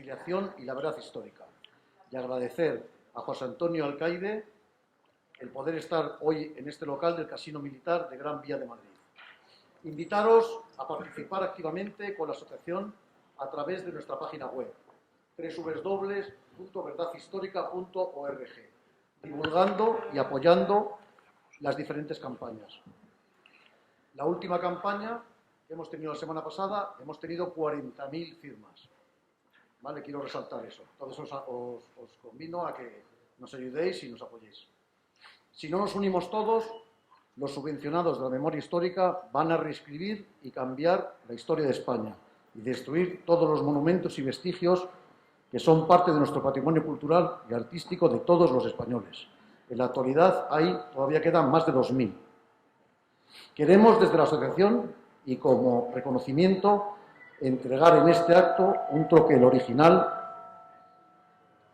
reconciliación y la verdad histórica. Y agradecer a José Antonio Alcaide el poder estar hoy en este local del Casino Militar de Gran Vía de Madrid. Invitaros a participar activamente con la asociación a través de nuestra página web www.verdadhistórica.org, divulgando y apoyando las diferentes campañas. La última campaña que hemos tenido la semana pasada, hemos tenido 40.000 firmas. ¿Vale? Quiero resaltar eso. Entonces os convino a que nos ayudéis y nos apoyéis. Si no nos unimos todos, los subvencionados de la memoria histórica van a reescribir y cambiar la historia de España y destruir todos los monumentos y vestigios que son parte de nuestro patrimonio cultural y artístico de todos los españoles. En la actualidad todavía quedan más de 2.000. Queremos desde la asociación y como reconocimiento entregar en este acto un troquel original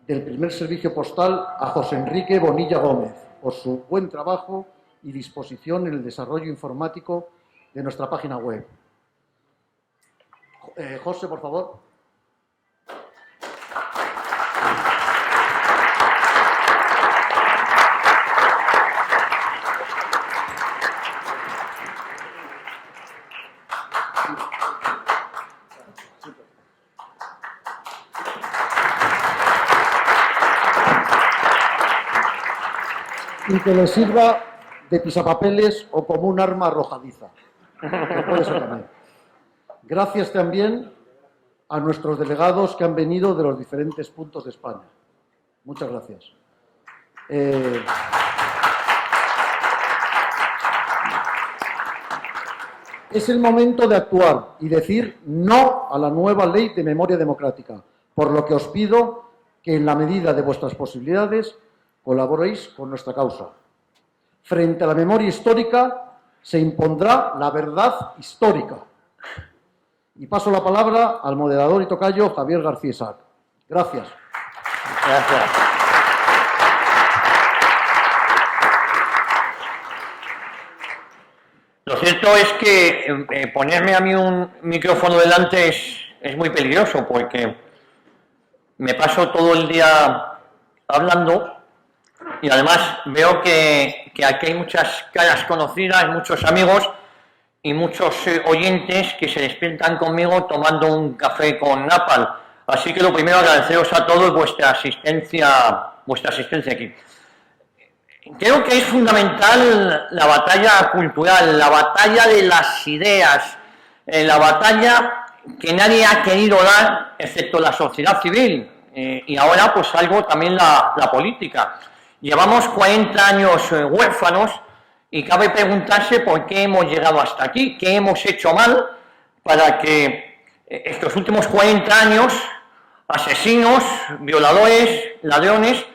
del primer servicio postal a José Enrique Bonilla Gómez por su buen trabajo y disposición en el desarrollo informático de nuestra página web. José, por favor. Y que le sirva de pisapapeles o como un arma arrojadiza. No puede ser también. Gracias también a nuestros delegados que han venido de los diferentes puntos de España. Muchas gracias. Es el momento de actuar y decir no a la nueva ley de memoria democrática, por lo que os pido que en la medida de vuestras posibilidades colaboréis con nuestra causa. Frente a la memoria histórica se impondrá la verdad histórica. Y paso la palabra al moderador y tocayo Javier García Isaac. Gracias. Gracias. Lo cierto es que ponerme a mí un micrófono delante es muy peligroso porque me paso todo el día hablando y además veo que aquí hay muchas caras conocidas, muchos amigos y muchos oyentes que se despiertan conmigo tomando un café con Apple. Así que lo primero, agradeceros a todos vuestra asistencia aquí. Creo que es fundamental la batalla cultural, la batalla de las ideas, la batalla que nadie ha querido dar, excepto la sociedad civil, y ahora pues algo también la política. Llevamos 40 años huérfanos y cabe preguntarse por qué hemos llegado hasta aquí, qué hemos hecho mal para que estos últimos 40 años asesinos, violadores, ladrones,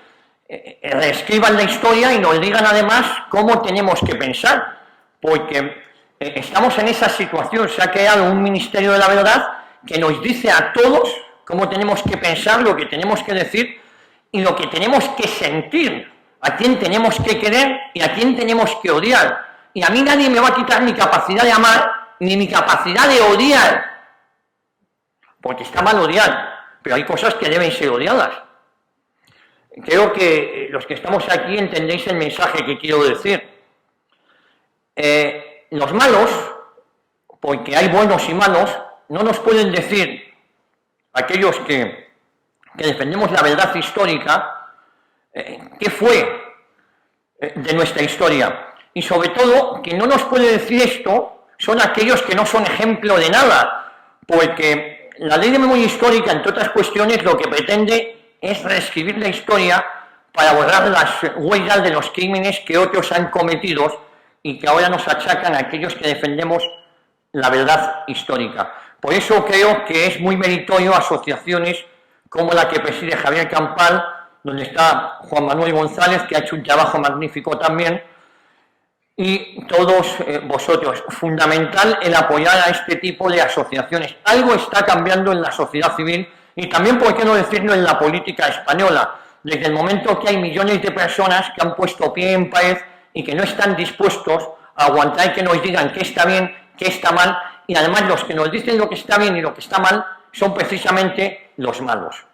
reescriban la historia y nos digan además cómo tenemos que pensar, porque estamos en esa situación. Se ha creado un Ministerio de la Verdad que nos dice a todos cómo tenemos que pensar, lo que tenemos que decir y lo que tenemos que sentir, a quién tenemos que querer y a quién tenemos que odiar. Y a mí nadie me va a quitar mi capacidad de amar ni mi capacidad de odiar, porque está mal odiar, pero hay cosas que deben ser odiadas. Creo que los que estamos aquí entendéis el mensaje que quiero decir. Los malos, porque hay buenos y malos, no nos pueden decir, aquellos que defendemos la verdad histórica, qué fue de nuestra historia. Y sobre todo, que no nos puede decir esto son aquellos que no son ejemplo de nada, porque la ley de memoria histórica, entre otras cuestiones, lo que pretende es reescribir la historia para borrar las huellas de los crímenes que otros han cometido y que ahora nos achacan a aquellos que defendemos la verdad histórica. Por eso creo que es muy meritorio asociaciones como la que preside Javier Campal, donde está Juan Manuel González, que ha hecho un trabajo magnífico también, y todos vosotros. Fundamental el apoyar a este tipo de asociaciones. Algo está cambiando en la sociedad civil y también, por qué no decirlo, en la política española. Desde el momento que hay millones de personas que han puesto pie en pared y que no están dispuestos a aguantar que nos digan qué está bien, qué está mal, y además los que nos dicen lo que está bien y lo que está mal son precisamente los malos.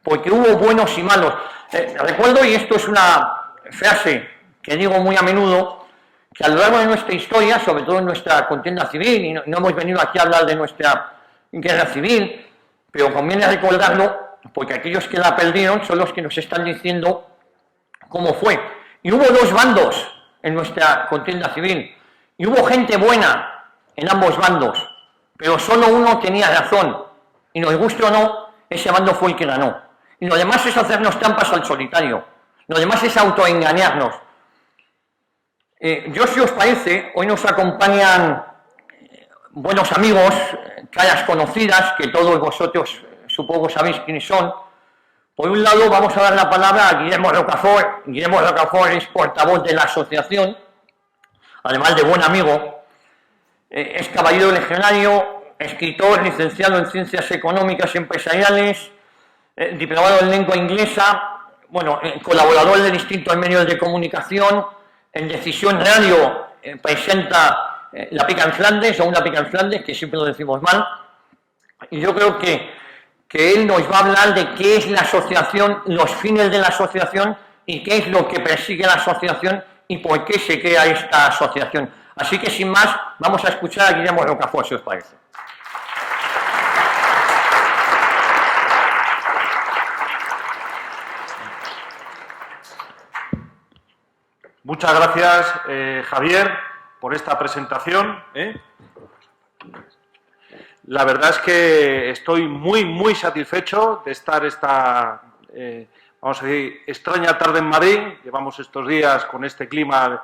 porque hubo buenos y malos. Recuerdo, y esto es una frase que digo muy a menudo, que a lo largo de nuestra historia, sobre todo en nuestra contienda civil, y no hemos venido aquí a hablar de nuestra guerra civil, pero conviene recordarlo, porque aquellos que la perdieron son los que nos están diciendo cómo fue. Y hubo dos bandos en nuestra contienda civil, y hubo gente buena en ambos bandos, pero solo uno tenía razón, y nos guste o no, ese bando fue el que ganó. Y lo demás es hacernos trampas al solitario, lo demás es autoengañarnos. Yo, si os parece, hoy nos acompañan buenos amigos, caras conocidas, que todos vosotros supongo sabéis quiénes son. Por un lado, vamos a dar la palabra a Guillermo Rocafort. Guillermo Rocafort es portavoz de la asociación, además de buen amigo. Es caballero legionario, escritor, licenciado en Ciencias Económicas y Empresariales, diplomado en Lengua Inglesa, bueno, colaborador de distintos medios de comunicación. En Decisión Radio presenta La Pica en Flandes, o Una Pica en Flandes, que siempre lo decimos mal. Y yo creo que él nos va a hablar de qué es la asociación, los fines de la asociación y qué es lo que persigue la asociación y por qué se crea esta asociación. Así que, sin más, vamos a escuchar a Guillermo Rocafort, si os parece. Muchas gracias, Javier, por esta presentación. La verdad es que estoy muy satisfecho de estar esta, vamos a decir, extraña tarde en Madrid. Llevamos estos días con este clima,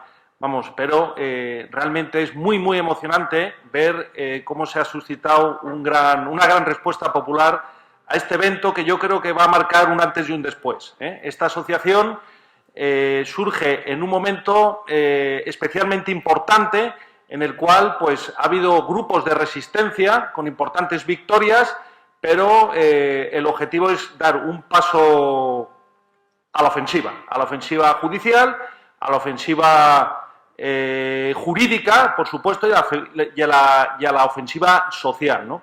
pero realmente es muy emocionante ver cómo se ha suscitado una gran respuesta popular a este evento, que yo creo que va a marcar un antes y un después. Esta asociación surge en un momento especialmente importante, en el cual pues ha habido grupos de resistencia con importantes victorias, pero el objetivo es dar un paso a la ofensiva judicial, a la ofensiva jurídica, por supuesto, y a la ofensiva social, ¿no?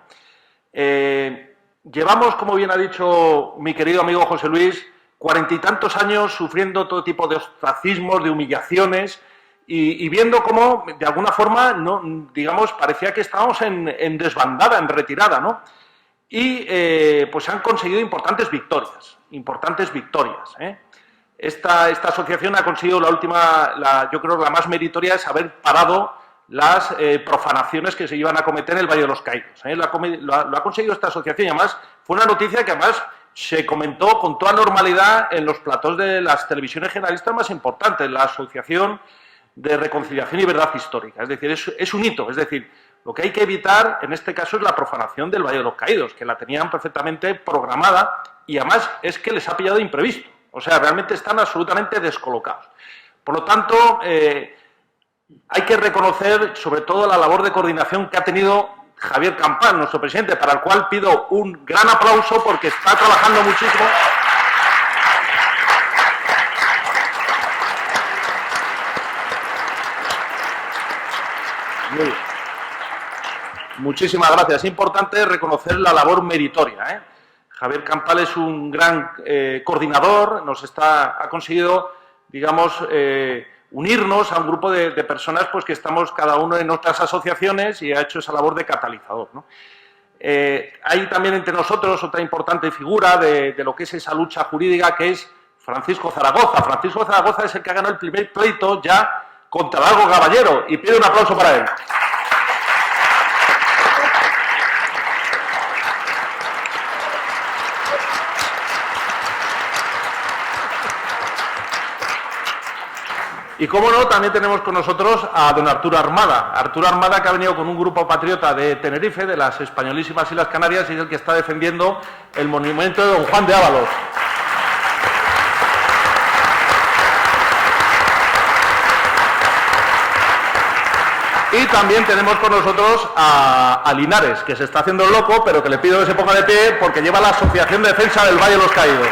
Llevamos, como bien ha dicho mi querido amigo José Luis, 40 y tantos años sufriendo todo tipo de ostracismos, de humillaciones, y viendo cómo, de alguna forma, no, digamos, parecía que estábamos en desbandada, en retirada, ¿no? Y pues han conseguido importantes victorias. Esta asociación ha conseguido yo creo que la más meritoria es haber parado las profanaciones que se iban a cometer en el Valle de los Caídos. Lo ha conseguido esta asociación, y además fue una noticia que además se comentó con toda normalidad en los platós de las televisiones generalistas más importantes, la Asociación de Reconciliación y Verdad Histórica. Es decir, es un hito. Es decir, lo que hay que evitar en este caso es la profanación del Valle de los Caídos, que la tenían perfectamente programada, y además es que les ha pillado de imprevisto. O sea, realmente están absolutamente descolocados. Por lo tanto, hay que reconocer sobre todo la labor de coordinación que ha tenido Javier Campán, nuestro presidente, para el cual pido un gran aplauso porque está trabajando muchísimo. Muy bien. Muchísimas gracias. Es importante reconocer la labor meritoria. Javier Campán es un gran coordinador, ha conseguido, digamos, unirnos a un grupo de personas pues que estamos cada uno en otras asociaciones, y ha hecho esa labor de catalizador, ¿no? Hay también entre nosotros otra importante figura de lo que es esa lucha jurídica, que es Francisco Zaragoza. Francisco Zaragoza es el que ha ganado el primer pleito ya contra Largo Caballero, y pido un aplauso para él. Y cómo no, también tenemos con nosotros a don Arturo Armada. Arturo Armada, que ha venido con un grupo patriota de Tenerife, de las españolísimas Islas Canarias, y es el que está defendiendo el monumento de don Juan de Ábalos. Y también tenemos con nosotros a Linares, que se está haciendo loco, pero que le pido que se ponga de pie porque lleva la Asociación de Defensa del Valle de los Caídos.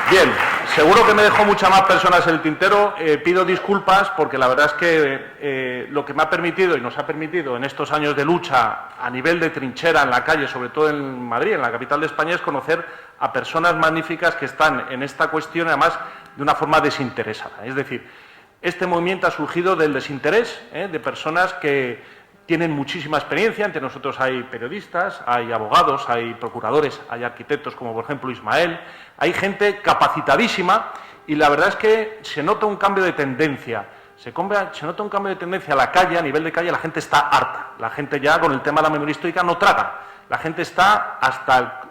Bien, Seguro que me dejó muchas más personas en el tintero. Pido disculpas porque la verdad es que lo que me ha permitido y nos ha permitido en estos años de lucha a nivel de trinchera en la calle, sobre todo en Madrid, en la capital de España, es conocer a personas magníficas que están en esta cuestión, además de una forma desinteresada. Es decir, este movimiento ha surgido del desinterés de personas que tienen muchísima experiencia. Entre nosotros hay periodistas, hay abogados, hay procuradores, hay arquitectos como por ejemplo Ismael, hay gente capacitadísima y la verdad es que se nota un cambio de tendencia. Se nota un cambio de tendencia a la calle, a nivel de calle, la gente está harta. La gente ya con el tema de la memoria histórica no traga. La gente está hasta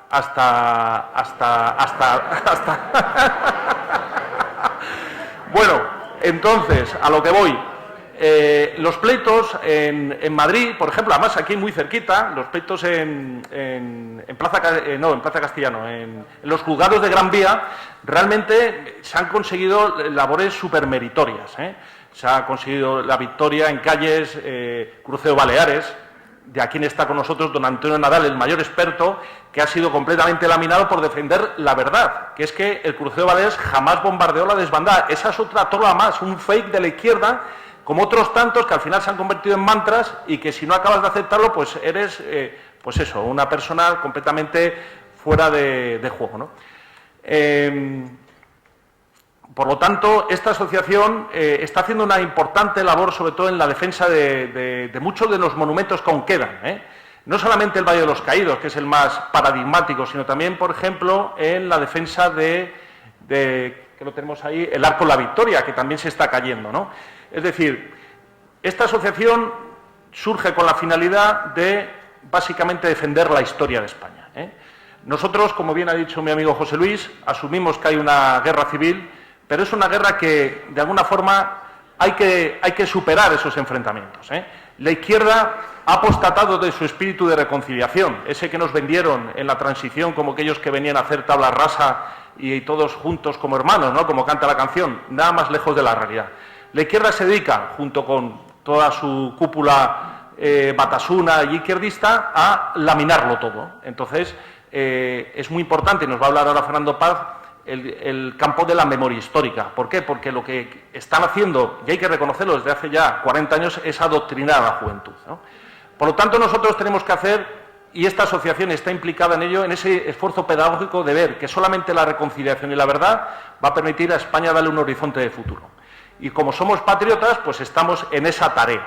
Bueno, entonces, a lo que voy. Los pleitos en Madrid, por ejemplo, además aquí muy cerquita, los pleitos en Plaza Castellano, en los juzgados de Gran Vía, realmente se han conseguido labores supermeritorias. Se ha conseguido la victoria en calles, Crucero Baleares, de a quien está con nosotros don Antonio Nadal, el mayor experto, que ha sido completamente laminado por defender la verdad, que es que el Crucero Baleares jamás bombardeó la desbandada. Esa es otra trola más, un fake de la izquierda, como otros tantos que al final se han convertido en mantras y que si no acabas de aceptarlo, pues eres, pues eso, una persona completamente fuera de juego, ¿no? Por lo tanto, esta asociación está haciendo una importante labor, sobre todo en la defensa de muchos de los monumentos que aún quedan, No solamente el Valle de los Caídos, que es el más paradigmático, sino también, por ejemplo, en la defensa que lo tenemos ahí, el Arco de la Victoria, que también se está cayendo, ¿no? Es decir, esta asociación surge con la finalidad de, básicamente, defender la historia de España. Nosotros, como bien ha dicho mi amigo José Luis, asumimos que hay una guerra civil, pero es una guerra que, de alguna forma, hay que superar esos enfrentamientos. La izquierda ha apostatado de su espíritu de reconciliación, ese que nos vendieron en la transición como aquellos que venían a hacer tabla rasa y todos juntos como hermanos, ¿no? Como canta la canción, nada más lejos de la realidad. La izquierda se dedica, junto con toda su cúpula batasuna y izquierdista, a laminarlo todo. Entonces, es muy importante, y nos va a hablar ahora Fernando Paz, el campo de la memoria histórica. ¿Por qué? Porque lo que están haciendo, y hay que reconocerlo desde hace ya 40 años, es adoctrinar a la juventud, ¿no? Por lo tanto, nosotros tenemos que hacer, y esta asociación está implicada en ello, en ese esfuerzo pedagógico de ver que solamente la reconciliación y la verdad va a permitir a España darle un horizonte de futuro. Y como somos patriotas, pues estamos en esa tarea.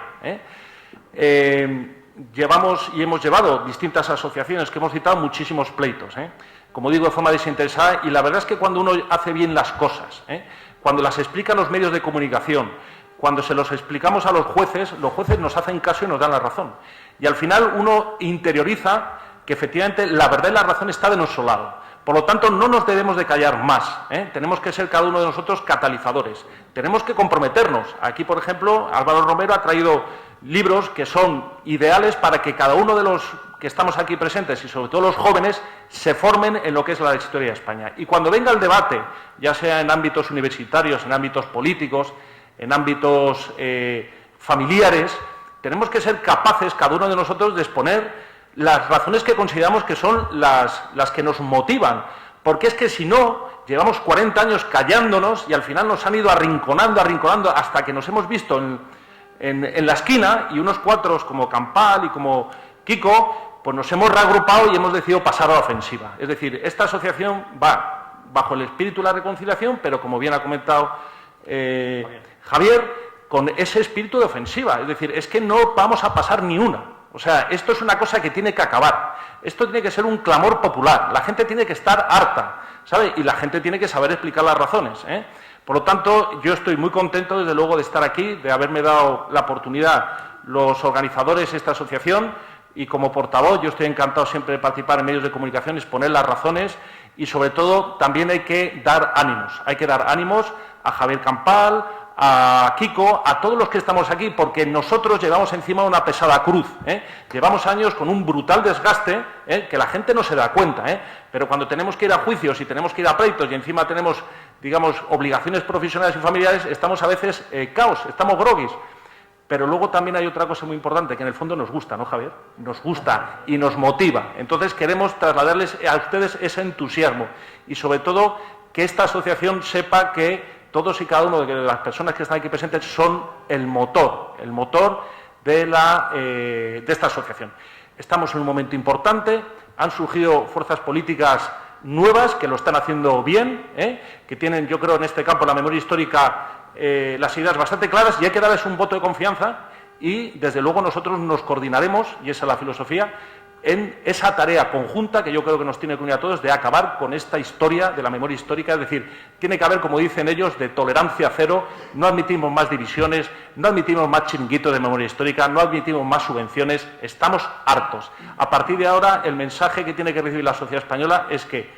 Llevamos y hemos llevado distintas asociaciones que hemos citado muchísimos pleitos, como digo, de forma desinteresada, y la verdad es que cuando uno hace bien las cosas, cuando las explican los medios de comunicación, cuando se los explicamos a los jueces nos hacen caso y nos dan la razón. Y al final uno interioriza que efectivamente la verdad y la razón está de nuestro lado. Por lo tanto, no nos debemos de callar más, Tenemos que ser cada uno de nosotros catalizadores. Tenemos que comprometernos. Aquí, por ejemplo, Álvaro Romero ha traído libros que son ideales para que cada uno de los que estamos aquí presentes, y sobre todo los jóvenes, se formen en lo que es la historia de España. Y cuando venga el debate, ya sea en ámbitos universitarios, en ámbitos políticos, en ámbitos familiares, tenemos que ser capaces, cada uno de nosotros, de exponer las razones que consideramos que son las que nos motivan, porque es que si no, llevamos 40 años callándonos y al final nos han ido arrinconando, hasta que nos hemos visto en la esquina, y unos cuatros como Campal y como Kiko, pues nos hemos reagrupado y hemos decidido pasar a la ofensiva. Es decir, esta asociación va bajo el espíritu de la reconciliación, pero como bien ha comentado Javier, con ese espíritu de ofensiva. Es decir, es que no vamos a pasar ni una. O sea, esto es una cosa que tiene que acabar. Esto tiene que ser un clamor popular. La gente tiene que estar harta, ¿sabe? Y la gente tiene que saber explicar las razones, Por lo tanto, yo estoy muy contento, desde luego, de estar aquí, de haberme dado la oportunidad los organizadores de esta asociación, y como portavoz yo estoy encantado siempre de participar en medios de comunicación, exponer las razones, y sobre todo también hay que dar ánimos. Hay que dar ánimos a Javier Campal, a Kiko, a todos los que estamos aquí, porque nosotros llevamos encima una pesada cruz, Llevamos años con un brutal desgaste, que la gente no se da cuenta, pero cuando tenemos que ir a juicios y tenemos que ir a pleitos y encima tenemos, digamos, obligaciones profesionales y familiares, estamos a veces caos, estamos groguis. Pero luego también hay otra cosa muy importante, que en el fondo nos gusta, ¿no, Javier? Nos gusta y nos motiva. Entonces queremos trasladarles a ustedes ese entusiasmo y, sobre todo, que esta asociación sepa que todos y cada uno de las personas que están aquí presentes son el motor de esta asociación. Estamos en un momento importante, han surgido fuerzas políticas nuevas que lo están haciendo bien, que tienen, yo creo, en este campo la memoria histórica, las ideas bastante claras, y hay que darles un voto de confianza y, desde luego, nosotros nos coordinaremos, y esa es la filosofía, en esa tarea conjunta que yo creo que nos tiene que unir a todos de acabar con esta historia de la memoria histórica. Es decir, tiene que haber, como dicen ellos, de tolerancia cero. No admitimos más divisiones, no admitimos más chiringuitos de memoria histórica, no admitimos más subvenciones. Estamos hartos. A partir de ahora, el mensaje que tiene que recibir la sociedad española es que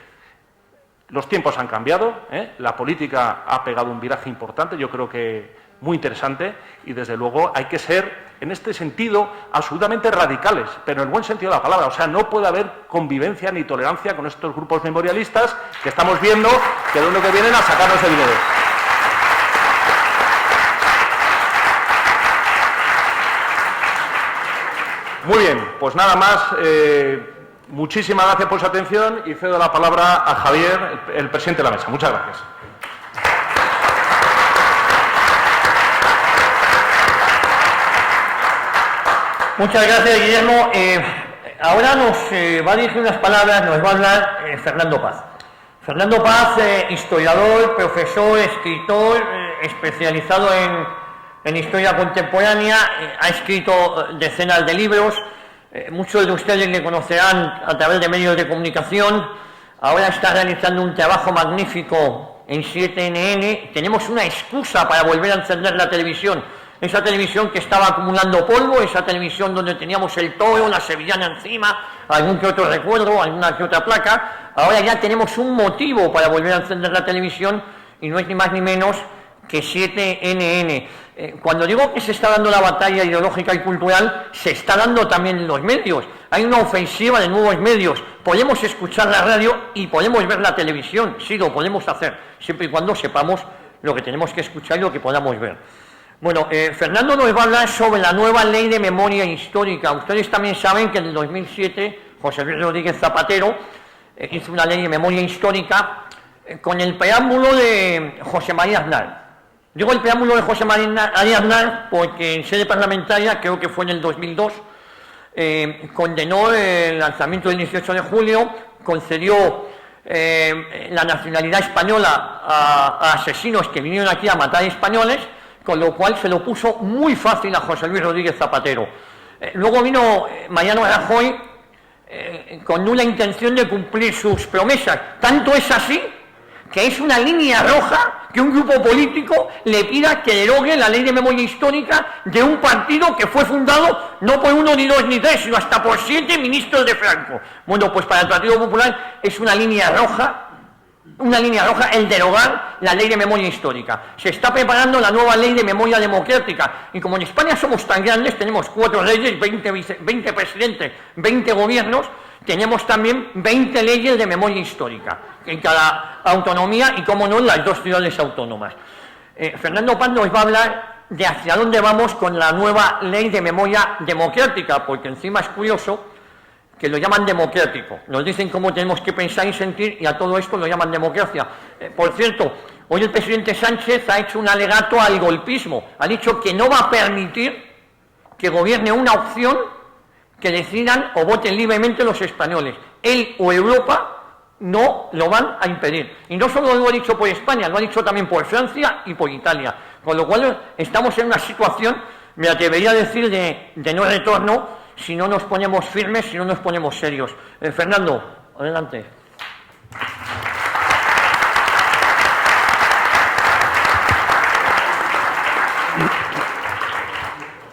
los tiempos han cambiado, la política ha pegado un viraje importante, yo creo que muy interesante, y desde luego hay que ser, en este sentido, absolutamente radicales, pero en el buen sentido de la palabra. O sea, no puede haber convivencia ni tolerancia con estos grupos memorialistas que estamos viendo que lo único que vienen a sacarnos el dinero. Muy bien, pues nada más. Muchísimas gracias por su atención y cedo la palabra a Javier, el presidente de la mesa. Muchas gracias. Muchas gracias, Guillermo. Ahora nos va a dirigir unas palabras, nos va a hablar Fernando Paz. Fernando Paz, historiador, profesor, escritor, especializado en historia contemporánea, ha escrito decenas de libros. Muchos de ustedes le conocerán a través de medios de comunicación. Ahora está realizando un trabajo magnífico en 7NN. Tenemos una excusa para volver a encender la televisión. Esa televisión que estaba acumulando polvo, esa televisión donde teníamos el toro, la sevillana encima, algún que otro recuerdo, alguna que otra placa. Ahora ya tenemos un motivo para volver a encender la televisión y no es ni más ni menos que 7NN. Cuando digo que se está dando la batalla ideológica y cultural, se está dando también en los medios. Hay una ofensiva de nuevos medios. Podemos escuchar la radio y podemos ver la televisión. Sí, lo podemos hacer, siempre y cuando sepamos lo que tenemos que escuchar y lo que podamos ver. Bueno, Fernando nos va a hablar sobre la nueva ley de memoria histórica. Ustedes también saben que en el 2007 José Luis Rodríguez Zapatero hizo una ley de memoria histórica con el preámbulo de José María Aznar. Digo el preámbulo de José María Aznar porque en sede parlamentaria, creo que fue en el 2002, condenó el lanzamiento del 18 de julio, concedió la nacionalidad española a asesinos que vinieron aquí a matar españoles, con lo cual se lo puso muy fácil a José Luis Rodríguez Zapatero. Luego vino Mariano Rajoy con una intención de cumplir sus promesas. Tanto es así que es una línea roja que un grupo político le pida que derogue la ley de memoria histórica de un partido que fue fundado no por 1, ni 2, ni 3, sino hasta por 7 ministros de Franco. Bueno, pues para el Partido Popular es una línea roja el derogar la ley de memoria histórica. Se está preparando la nueva ley de memoria democrática y como en España somos tan grandes, tenemos 4 leyes, 20 presidentes, 20 gobiernos, tenemos también 20 leyes de memoria histórica en cada autonomía y, como no, en las 2 ciudades autónomas. Fernando Paz nos va a hablar de hacia dónde vamos con la nueva ley de memoria democrática, porque encima es curioso que lo llaman democrático. Nos dicen cómo tenemos que pensar y sentir y a todo esto lo llaman democracia. Por cierto, hoy el presidente Sánchez ha hecho un alegato al golpismo. Ha dicho que no va a permitir que gobierne una opción que decidan o voten libremente los españoles. Él o Europa no lo van a impedir. Y no solo lo ha dicho por España, lo ha dicho también por Francia y por Italia. Con lo cual estamos en una situación, me atrevería a decir, de no retorno, si no nos ponemos firmes, si no nos ponemos serios. Fernando, adelante.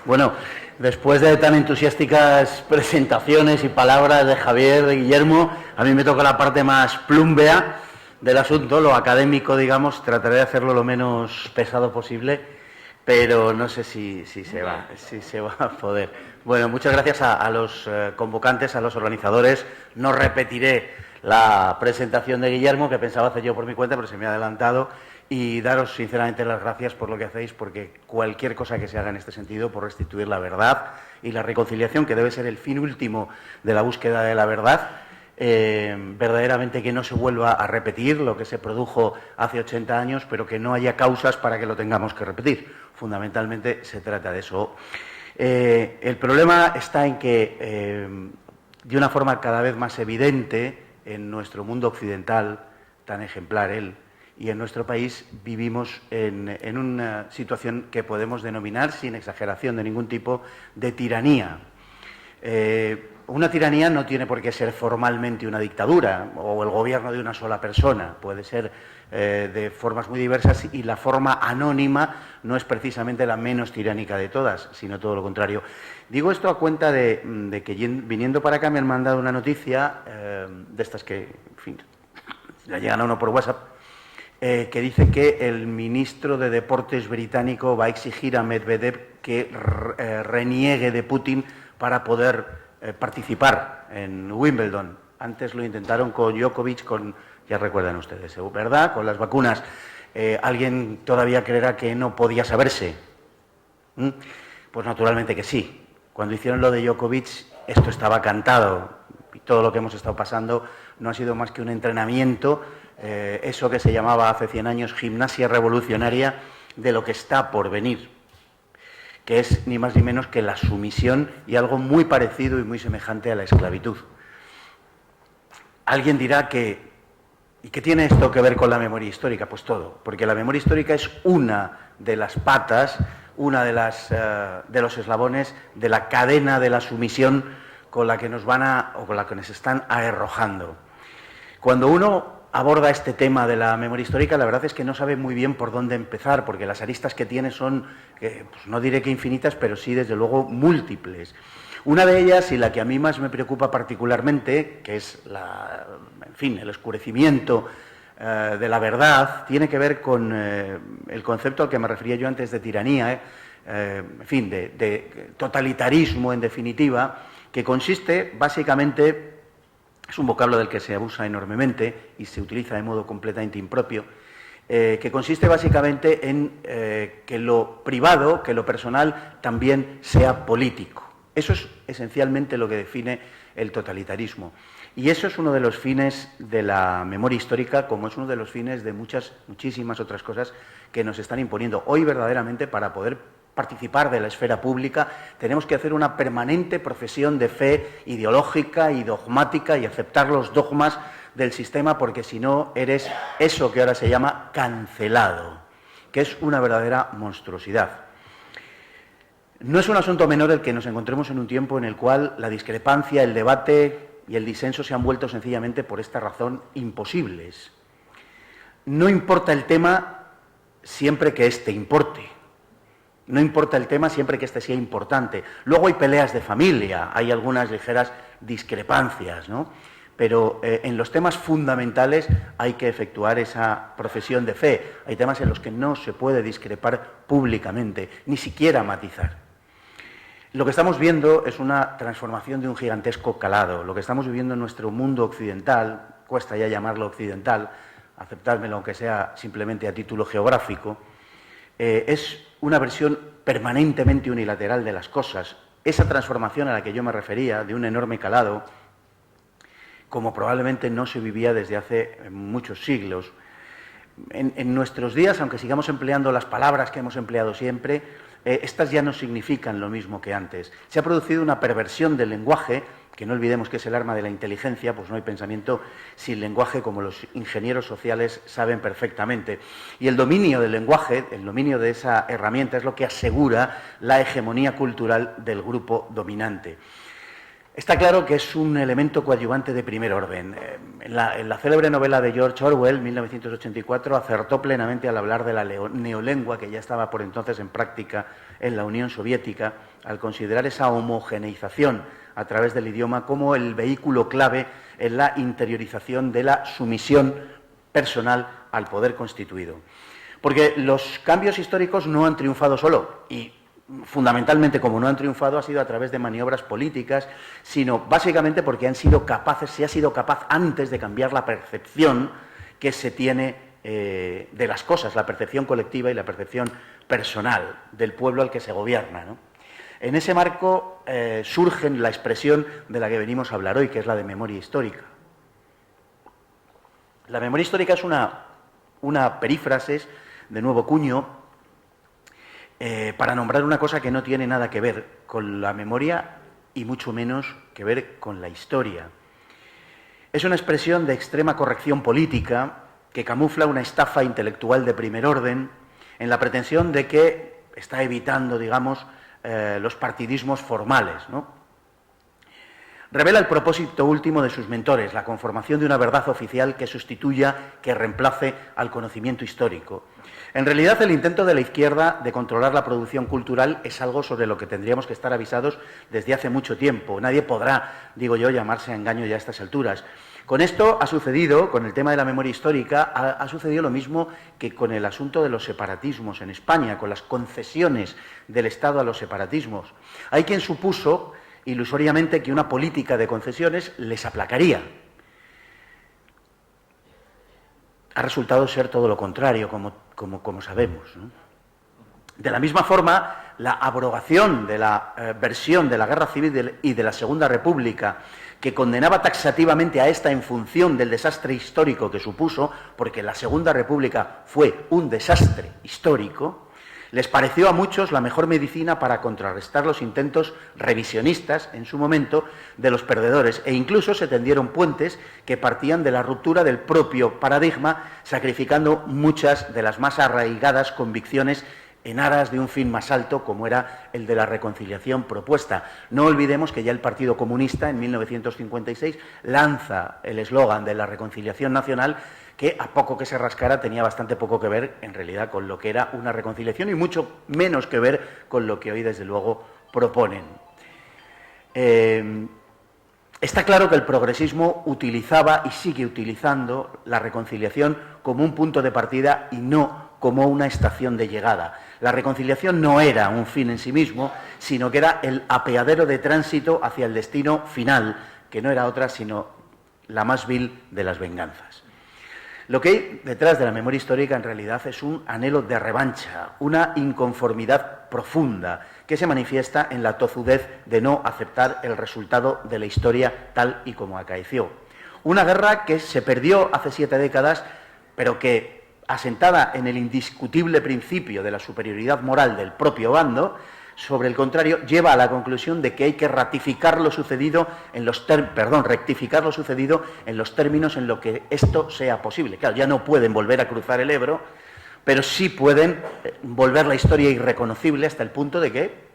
Bueno, después de tan entusiásticas presentaciones y palabras de Javier, de Guillermo, a mí me toca la parte más plumbea del asunto, lo académico, digamos. Trataré de hacerlo lo menos pesado posible, pero no sé si se va a poder. Bueno, muchas gracias a los convocantes, a los organizadores. No repetiré la presentación de Guillermo, que pensaba hacer yo por mi cuenta, pero se me ha adelantado. Y daros sinceramente las gracias por lo que hacéis, porque cualquier cosa que se haga en este sentido por restituir la verdad y la reconciliación, que debe ser el fin último de la búsqueda de la verdad, verdaderamente que no se vuelva a repetir lo que se produjo hace 80 años, pero que no haya causas para que lo tengamos que repetir. Fundamentalmente se trata de eso. El problema está en que, de una forma cada vez más evidente, en nuestro mundo occidental, tan ejemplar él, y en nuestro país vivimos en una situación que podemos denominar, sin exageración de ningún tipo, de tiranía. Una tiranía no tiene por qué ser formalmente una dictadura o el gobierno de una sola persona, puede ser de formas muy diversas, y la forma anónima no es precisamente la menos tiránica de todas, sino todo lo contrario. Digo esto a cuenta de que viniendo para acá me han mandado una noticia de estas que, en fin, la llegan a uno por WhatsApp, que dice que el ministro de Deportes británico va a exigir a Medvedev que reniegue de Putin para poder participar en Wimbledon. Antes lo intentaron con Djokovic, ya recuerdan ustedes, ¿verdad? Con las vacunas. ¿Alguien todavía creerá que no podía saberse? Pues naturalmente que sí. Cuando hicieron lo de Djokovic, esto estaba cantado. Y todo lo que hemos estado pasando no ha sido más que un entrenamiento, eso que se llamaba hace 100 años gimnasia revolucionaria de lo que está por venir, que es ni más ni menos que la sumisión y algo muy parecido y muy semejante a la esclavitud. Alguien dirá ¿y qué tiene esto que ver con la memoria histórica? Pues todo, porque la memoria histórica es una de las patas, una de los eslabones de la cadena de la sumisión con la que nos con la que nos están arrojando. Cuando uno aborda este tema de la memoria histórica, la verdad es que no sabe muy bien por dónde empezar, porque las aristas que tiene son, pues no diré que infinitas, pero sí, desde luego, múltiples. Una de ellas, y la que a mí más me preocupa particularmente, que es el oscurecimiento de la verdad, tiene que ver con el concepto al que me refería yo antes de tiranía, de totalitarismo, en definitiva, que consiste básicamente, es un vocablo del que se abusa enormemente y se utiliza de modo completamente impropio, que consiste básicamente en que lo privado, que lo personal, también sea político. Eso es esencialmente lo que define el totalitarismo. Y eso es uno de los fines de la memoria histórica, como es uno de los fines de muchísimas otras cosas que nos están imponiendo. Hoy, verdaderamente, para poder participar de la esfera pública, tenemos que hacer una permanente profesión de fe ideológica y dogmática y aceptar los dogmas del sistema, porque si no eres eso que ahora se llama cancelado, que es una verdadera monstruosidad. No es un asunto menor el que nos encontremos en un tiempo en el cual la discrepancia, el debate y el disenso se han vuelto sencillamente, por esta razón, imposibles. No importa el tema siempre que éste importe. No importa el tema siempre que éste sea importante. Luego hay peleas de familia, hay algunas ligeras discrepancias, ¿no? Pero en los temas fundamentales hay que efectuar esa profesión de fe. Hay temas en los que no se puede discrepar públicamente, ni siquiera matizar. Lo que estamos viendo es una transformación de un gigantesco calado. Lo que estamos viviendo en nuestro mundo occidental, cuesta ya llamarlo occidental, aceptármelo aunque sea simplemente a título geográfico, es una versión permanentemente unilateral de las cosas. Esa transformación a la que yo me refería, de un enorme calado, como probablemente no se vivía desde hace muchos siglos. En nuestros días, aunque sigamos empleando las palabras que hemos empleado siempre, estas ya no significan lo mismo que antes. Se ha producido una perversión del lenguaje, que no olvidemos que es el arma de la inteligencia, pues no hay pensamiento sin lenguaje, como los ingenieros sociales saben perfectamente. Y el dominio del lenguaje, el dominio de esa herramienta, es lo que asegura la hegemonía cultural del grupo dominante. Está claro que es un elemento coadyuvante de primer orden. En la célebre novela de George Orwell, 1984, acertó plenamente al hablar de la neolengua, que ya estaba por entonces en práctica en la Unión Soviética, al considerar esa homogeneización a través del idioma como el vehículo clave en la interiorización de la sumisión personal al poder constituido. Porque los cambios históricos no han triunfado solo, y fundamentalmente, como no han triunfado, ha sido a través de maniobras políticas, sino básicamente porque se ha sido capaz antes de cambiar la percepción que se tiene de las cosas, la percepción colectiva y la percepción personal del pueblo al que se gobierna, ¿no? En ese marco surge la expresión de la que venimos a hablar hoy, que es la de memoria histórica. La memoria histórica es una perífrasis de nuevo cuño para nombrar una cosa que no tiene nada que ver con la memoria y mucho menos que ver con la historia. Es una expresión de extrema corrección política que camufla una estafa intelectual de primer orden en la pretensión de que está evitando, digamos, los partidismos formales, ¿no? Revela el propósito último de sus mentores, la conformación de una verdad oficial que sustituya, que reemplace al conocimiento histórico. En realidad, el intento de la izquierda de controlar la producción cultural es algo sobre lo que tendríamos que estar avisados desde hace mucho tiempo. Nadie podrá, digo yo, llamarse a engaño ya a estas alturas. Con esto ha sucedido, con el tema de la memoria histórica, ha sucedido lo mismo que con el asunto de los separatismos en España, con las concesiones del Estado a los separatismos. Hay quien supuso ilusoriamente que una política de concesiones les aplacaría. Ha resultado ser todo lo contrario, como sabemos, ¿no? De la misma forma, la abrogación de la versión de la Guerra Civil y de la Segunda República, que condenaba taxativamente a esta en función del desastre histórico que supuso, porque la Segunda República fue un desastre histórico, les pareció a muchos la mejor medicina para contrarrestar los intentos revisionistas, en su momento, de los perdedores, e incluso se tendieron puentes que partían de la ruptura del propio paradigma, sacrificando muchas de las más arraigadas convicciones en aras de un fin más alto, como era el de la reconciliación propuesta. No olvidemos que ya el Partido Comunista, en 1956, lanza el eslogan de la reconciliación nacional, que a poco que se rascara tenía bastante poco que ver, en realidad, con lo que era una reconciliación y mucho menos que ver con lo que hoy, desde luego, proponen. Está claro que el progresismo utilizaba y sigue utilizando la reconciliación como un punto de partida y no como una estación de llegada. La reconciliación no era un fin en sí mismo, sino que era el apeadero de tránsito hacia el destino final, que no era otra sino la más vil de las venganzas. Lo que hay detrás de la memoria histórica en realidad es un anhelo de revancha, una inconformidad profunda que se manifiesta en la tozudez de no aceptar el resultado de la historia tal y como acaeció. Una guerra que se perdió hace 7 décadas, pero que, asentada en el indiscutible principio de la superioridad moral del propio bando, sobre el contrario, lleva a la conclusión de que hay que rectificar lo sucedido en los términos en los que esto sea posible. Claro, ya no pueden volver a cruzar el Ebro, pero sí pueden volver la historia irreconocible hasta el punto de que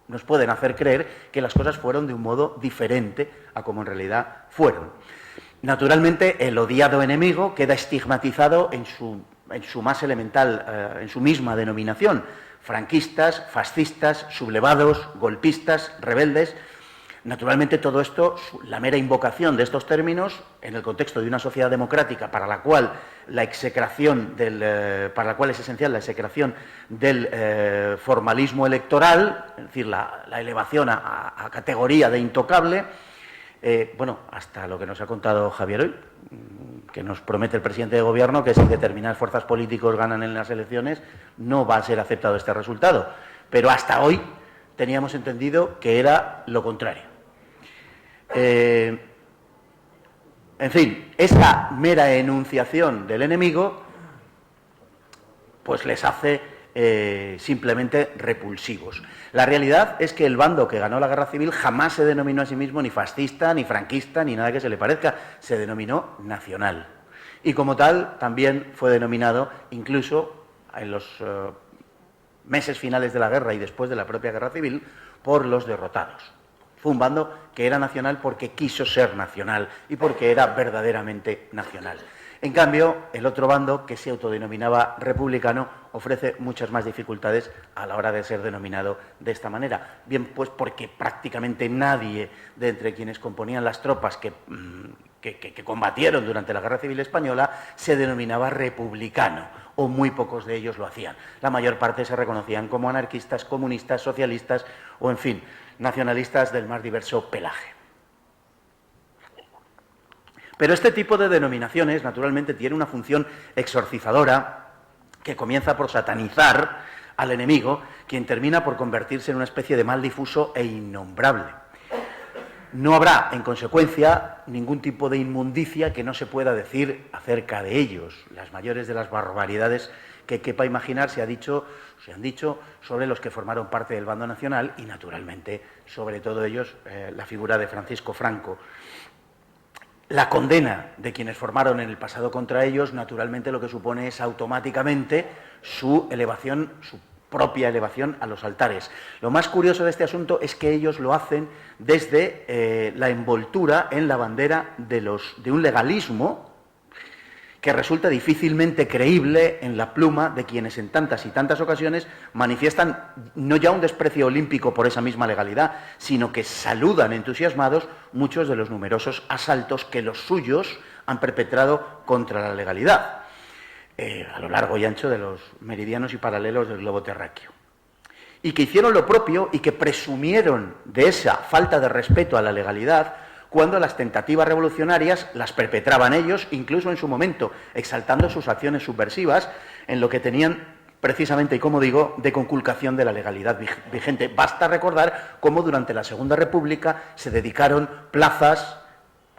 nos pueden hacer creer que las cosas fueron de un modo diferente a como en realidad fueron. Naturalmente, el odiado enemigo queda estigmatizado en su más elemental, en su misma denominación: franquistas, fascistas, sublevados, golpistas, rebeldes. Naturalmente, todo esto, la mera invocación de estos términos, en el contexto de una sociedad democrática para la cual es esencial la execración del formalismo electoral, es decir, la elevación a categoría de intocable. Hasta lo que nos ha contado Javier hoy, que nos promete el presidente de gobierno que si determinadas fuerzas políticas ganan en las elecciones no va a ser aceptado este resultado. Pero hasta hoy teníamos entendido que era lo contrario. En fin, esa mera enunciación del enemigo pues les hace simplemente repulsivos. La realidad es que el bando que ganó la guerra civil jamás se denominó a sí mismo ni fascista, ni franquista, ni nada que se le parezca. Se denominó nacional. Y como tal, también fue denominado, incluso en los meses finales de la guerra y después de la propia guerra civil, por los derrotados. Fue un bando que era nacional porque quiso ser nacional y porque era verdaderamente nacional. En cambio, el otro bando, que se autodenominaba republicano, ofrece muchas más dificultades a la hora de ser denominado de esta manera. Bien, pues porque prácticamente nadie de entre quienes componían las tropas que combatieron durante la Guerra Civil Española se denominaba republicano, o muy pocos de ellos lo hacían. La mayor parte se reconocían como anarquistas, comunistas, socialistas o, en fin, nacionalistas del más diverso pelaje. Pero este tipo de denominaciones, naturalmente, tiene una función exorcizadora que comienza por satanizar al enemigo, quien termina por convertirse en una especie de mal difuso e innombrable. No habrá, en consecuencia, ningún tipo de inmundicia que no se pueda decir acerca de ellos. Las mayores de las barbaridades que quepa imaginar se han dicho sobre los que formaron parte del bando nacional y, naturalmente, sobre todo ellos, la figura de Francisco Franco. La condena de quienes formaron en el pasado contra ellos, naturalmente, lo que supone es automáticamente su elevación, su propia elevación a los altares. Lo más curioso de este asunto es que ellos lo hacen desde la envoltura en la bandera de un legalismo que resulta difícilmente creíble en la pluma de quienes en tantas y tantas ocasiones manifiestan no ya un desprecio olímpico por esa misma legalidad, sino que saludan entusiasmados muchos de los numerosos asaltos que los suyos han perpetrado contra la legalidad a lo largo y ancho de los meridianos y paralelos del globo terráqueo. Y que hicieron lo propio y que presumieron de esa falta de respeto a la legalidad cuando las tentativas revolucionarias las perpetraban ellos, incluso en su momento, exaltando sus acciones subversivas en lo que tenían precisamente, y como digo, de conculcación de la legalidad vigente. Basta recordar cómo durante la Segunda República se dedicaron plazas,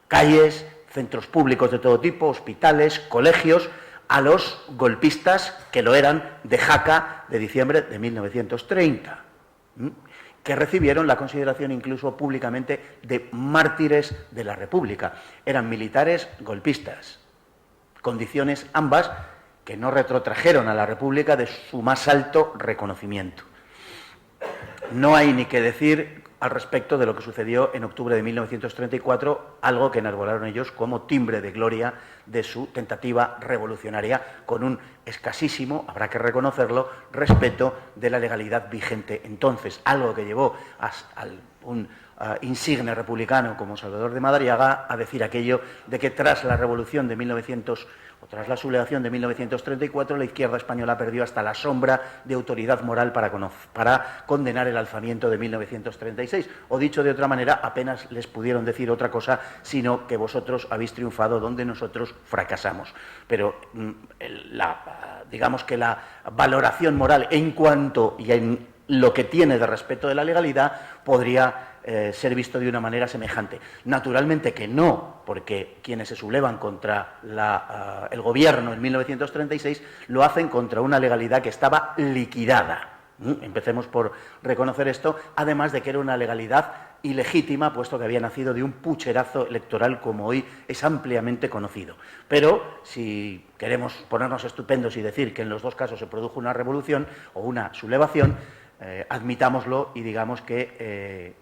calles, centros públicos de todo tipo, hospitales, colegios, a los golpistas que lo eran de Jaca de diciembre de 1930. Que recibieron la consideración incluso públicamente de mártires de la República. Eran militares golpistas, condiciones ambas que no retrotrajeron a la República de su más alto reconocimiento. No hay ni que decir al respecto de lo que sucedió en octubre de 1934, algo que enarbolaron ellos como timbre de gloria de su tentativa revolucionaria, con un escasísimo, habrá que reconocerlo, respeto de la legalidad vigente entonces, algo que llevó a un insigne republicano como Salvador de Madariaga a decir aquello de que tras la revolución de tras la sublevación de 1934, la izquierda española perdió hasta la sombra de autoridad moral para condenar el alzamiento de 1936. O dicho de otra manera, apenas les pudieron decir otra cosa, sino que vosotros habéis triunfado donde nosotros fracasamos. Pero digamos que la valoración moral en cuanto y en lo que tiene de respeto de la legalidad podría ser visto de una manera semejante. Naturalmente que no, porque quienes se sublevan contra el gobierno en 1936 lo hacen contra una legalidad que estaba liquidada. Empecemos por reconocer esto, además de que era una legalidad ilegítima, puesto que había nacido de un pucherazo electoral como hoy es ampliamente conocido. Pero si queremos ponernos estupendos y decir que en los dos casos se produjo una revolución o una sublevación, admitámoslo y digamos que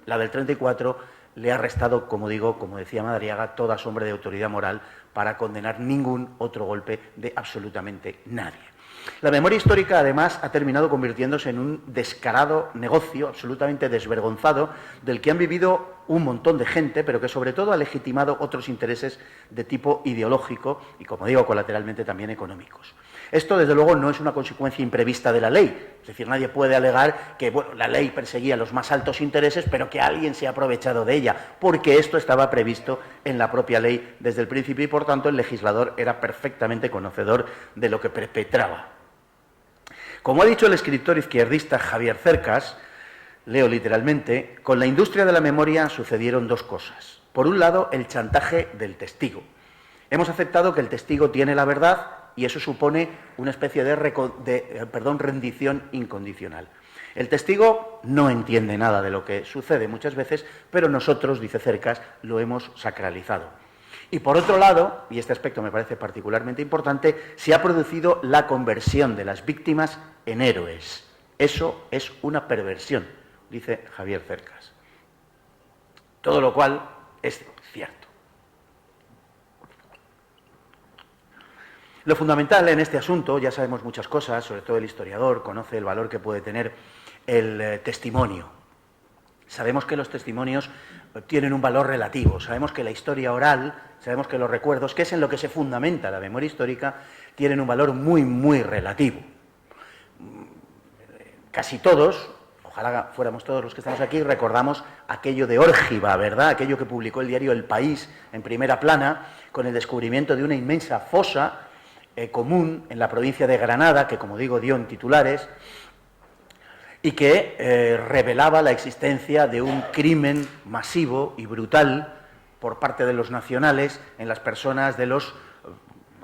la del 34 le ha restado, como digo, como decía Madariaga, toda sombra de autoridad moral para condenar ningún otro golpe de absolutamente nadie. La memoria histórica, además, ha terminado convirtiéndose en un descarado negocio absolutamente desvergonzado del que han vivido un montón de gente, pero que sobre todo ha legitimado otros intereses de tipo ideológico y, como digo, colateralmente también económicos. Esto, desde luego, no es una consecuencia imprevista de la ley. Es decir, nadie puede alegar que la ley perseguía los más altos intereses, pero que alguien se ha aprovechado de ella, porque esto estaba previsto en la propia ley desde el principio y, por tanto, el legislador era perfectamente conocedor de lo que perpetraba. Como ha dicho el escritor izquierdista Javier Cercas, leo literalmente, con la industria de la memoria sucedieron dos cosas. Por un lado, el chantaje del testigo. Hemos aceptado que el testigo tiene la verdad y eso supone una especie de rendición incondicional. El testigo no entiende nada de lo que sucede muchas veces, pero nosotros, dice Cercas, lo hemos sacralizado. Y por otro lado, y este aspecto me parece particularmente importante, se ha producido la conversión de las víctimas en héroes. Eso es una perversión, dice Javier Cercas. Todo lo cual es cierto. Lo fundamental en este asunto, ya sabemos muchas cosas, sobre todo el historiador conoce el valor que puede tener el testimonio. Sabemos que los testimonios tienen un valor relativo, sabemos que la historia oral, sabemos que los recuerdos, que es en lo que se fundamenta la memoria histórica, tienen un valor muy, muy relativo. Casi todos, ojalá fuéramos todos los que estamos aquí, recordamos aquello de Órgiva, ¿verdad? Aquello que publicó el diario El País en primera plana, con el descubrimiento de una inmensa fosa común en la provincia de Granada, que, como digo, dio en titulares, y que revelaba la existencia de un crimen masivo y brutal por parte de los nacionales en las personas de los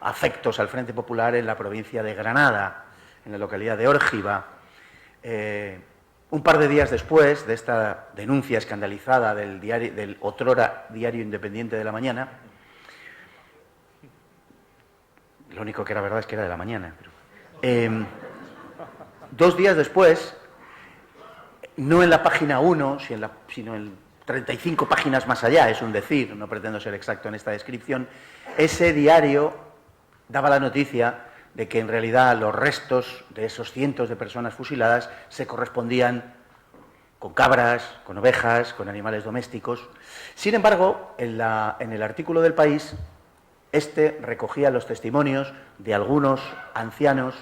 afectos al Frente Popular en la provincia de Granada, en la localidad de Órgiva. Un par de días después de esta denuncia escandalizada del otrora Diario Independiente de la Mañana, lo único que era verdad es que era de la mañana, pero, 2 días después, no en la página 1, sino en 35 páginas más allá, es un decir, no pretendo ser exacto en esta descripción, ese diario daba la noticia de que en realidad los restos de esos cientos de personas fusiladas se correspondían con cabras, con ovejas, con animales domésticos. Sin embargo, en el artículo del País, recogía los testimonios de algunos ancianos,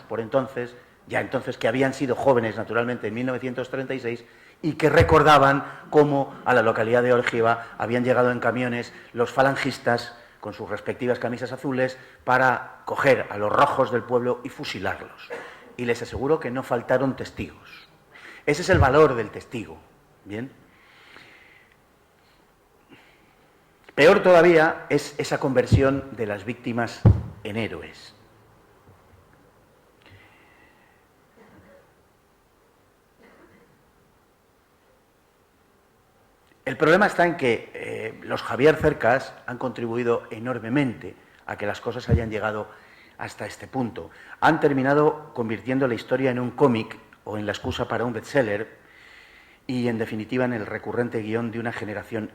ya entonces que habían sido jóvenes naturalmente en 1936, y que recordaban cómo a la localidad de Órgiva habían llegado en camiones los falangistas con sus respectivas camisas azules para coger a los rojos del pueblo y fusilarlos. Y les aseguro que no faltaron testigos. Ese es el valor del testigo. ¿Bien? Peor todavía es esa conversión de las víctimas en héroes. El problema está en que los Javier Cercas han contribuido enormemente a que las cosas hayan llegado hasta este punto. Han terminado convirtiendo la historia en un cómic o en la excusa para un bestseller y, en definitiva, en el recurrente guión de una generación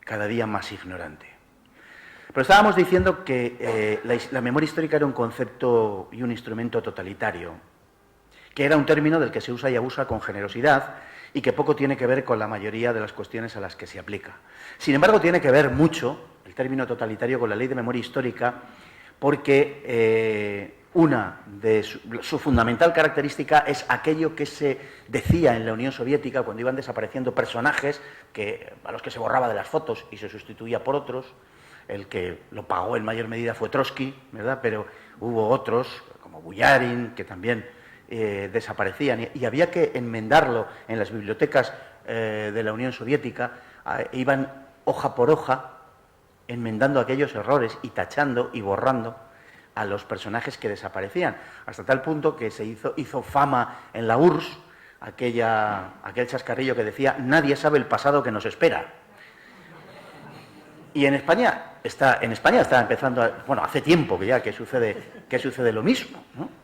cada día más ignorante. Pero estábamos diciendo que la memoria histórica era un concepto y un instrumento totalitario, que era un término del que se usa y abusa con generosidad y que poco tiene que ver con la mayoría de las cuestiones a las que se aplica. Sin embargo, tiene que ver mucho el término totalitario con la Ley de Memoria Histórica, porque una de su fundamental característica es aquello que se decía en la Unión Soviética cuando iban desapareciendo personajes a los que se borraba de las fotos y se sustituía por otros. El que lo pagó en mayor medida fue Trotsky, ¿verdad? Pero hubo otros, como Buyarin, que también desaparecían, y había que enmendarlo en las bibliotecas de la Unión Soviética. Iban hoja por hoja enmendando aquellos errores y tachando y borrando a los personajes que desaparecían, hasta tal punto que se hizo fama en la URSS aquel chascarrillo que decía: nadie sabe el pasado que nos espera. Y en España está empezando hace tiempo que sucede lo mismo, ¿no?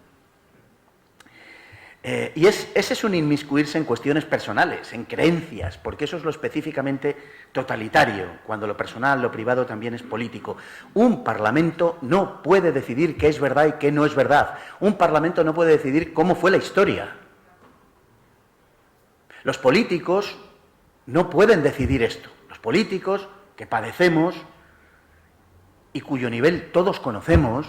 Y ese es un inmiscuirse en cuestiones personales, en creencias, porque eso es lo específicamente totalitario, cuando lo personal, lo privado también es político. Un parlamento no puede decidir qué es verdad y qué no es verdad. Un parlamento no puede decidir cómo fue la historia. Los políticos no pueden decidir esto. Los políticos que padecemos y cuyo nivel todos conocemos,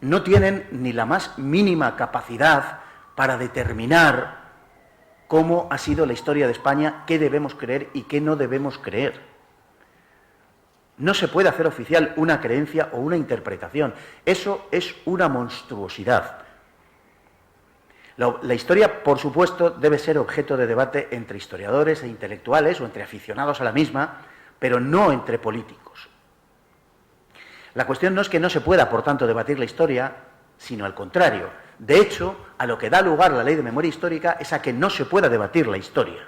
no tienen ni la más mínima capacidad para determinar cómo ha sido la historia de España, qué debemos creer y qué no debemos creer. No se puede hacer oficial una creencia o una interpretación. Eso es una monstruosidad. La historia, por supuesto, debe ser objeto de debate entre historiadores e intelectuales o entre aficionados a la misma, pero no entre políticos. La cuestión no es que no se pueda, por tanto, debatir la historia, sino al contrario. De hecho, a lo que da lugar la Ley de Memoria Histórica es a que no se pueda debatir la historia.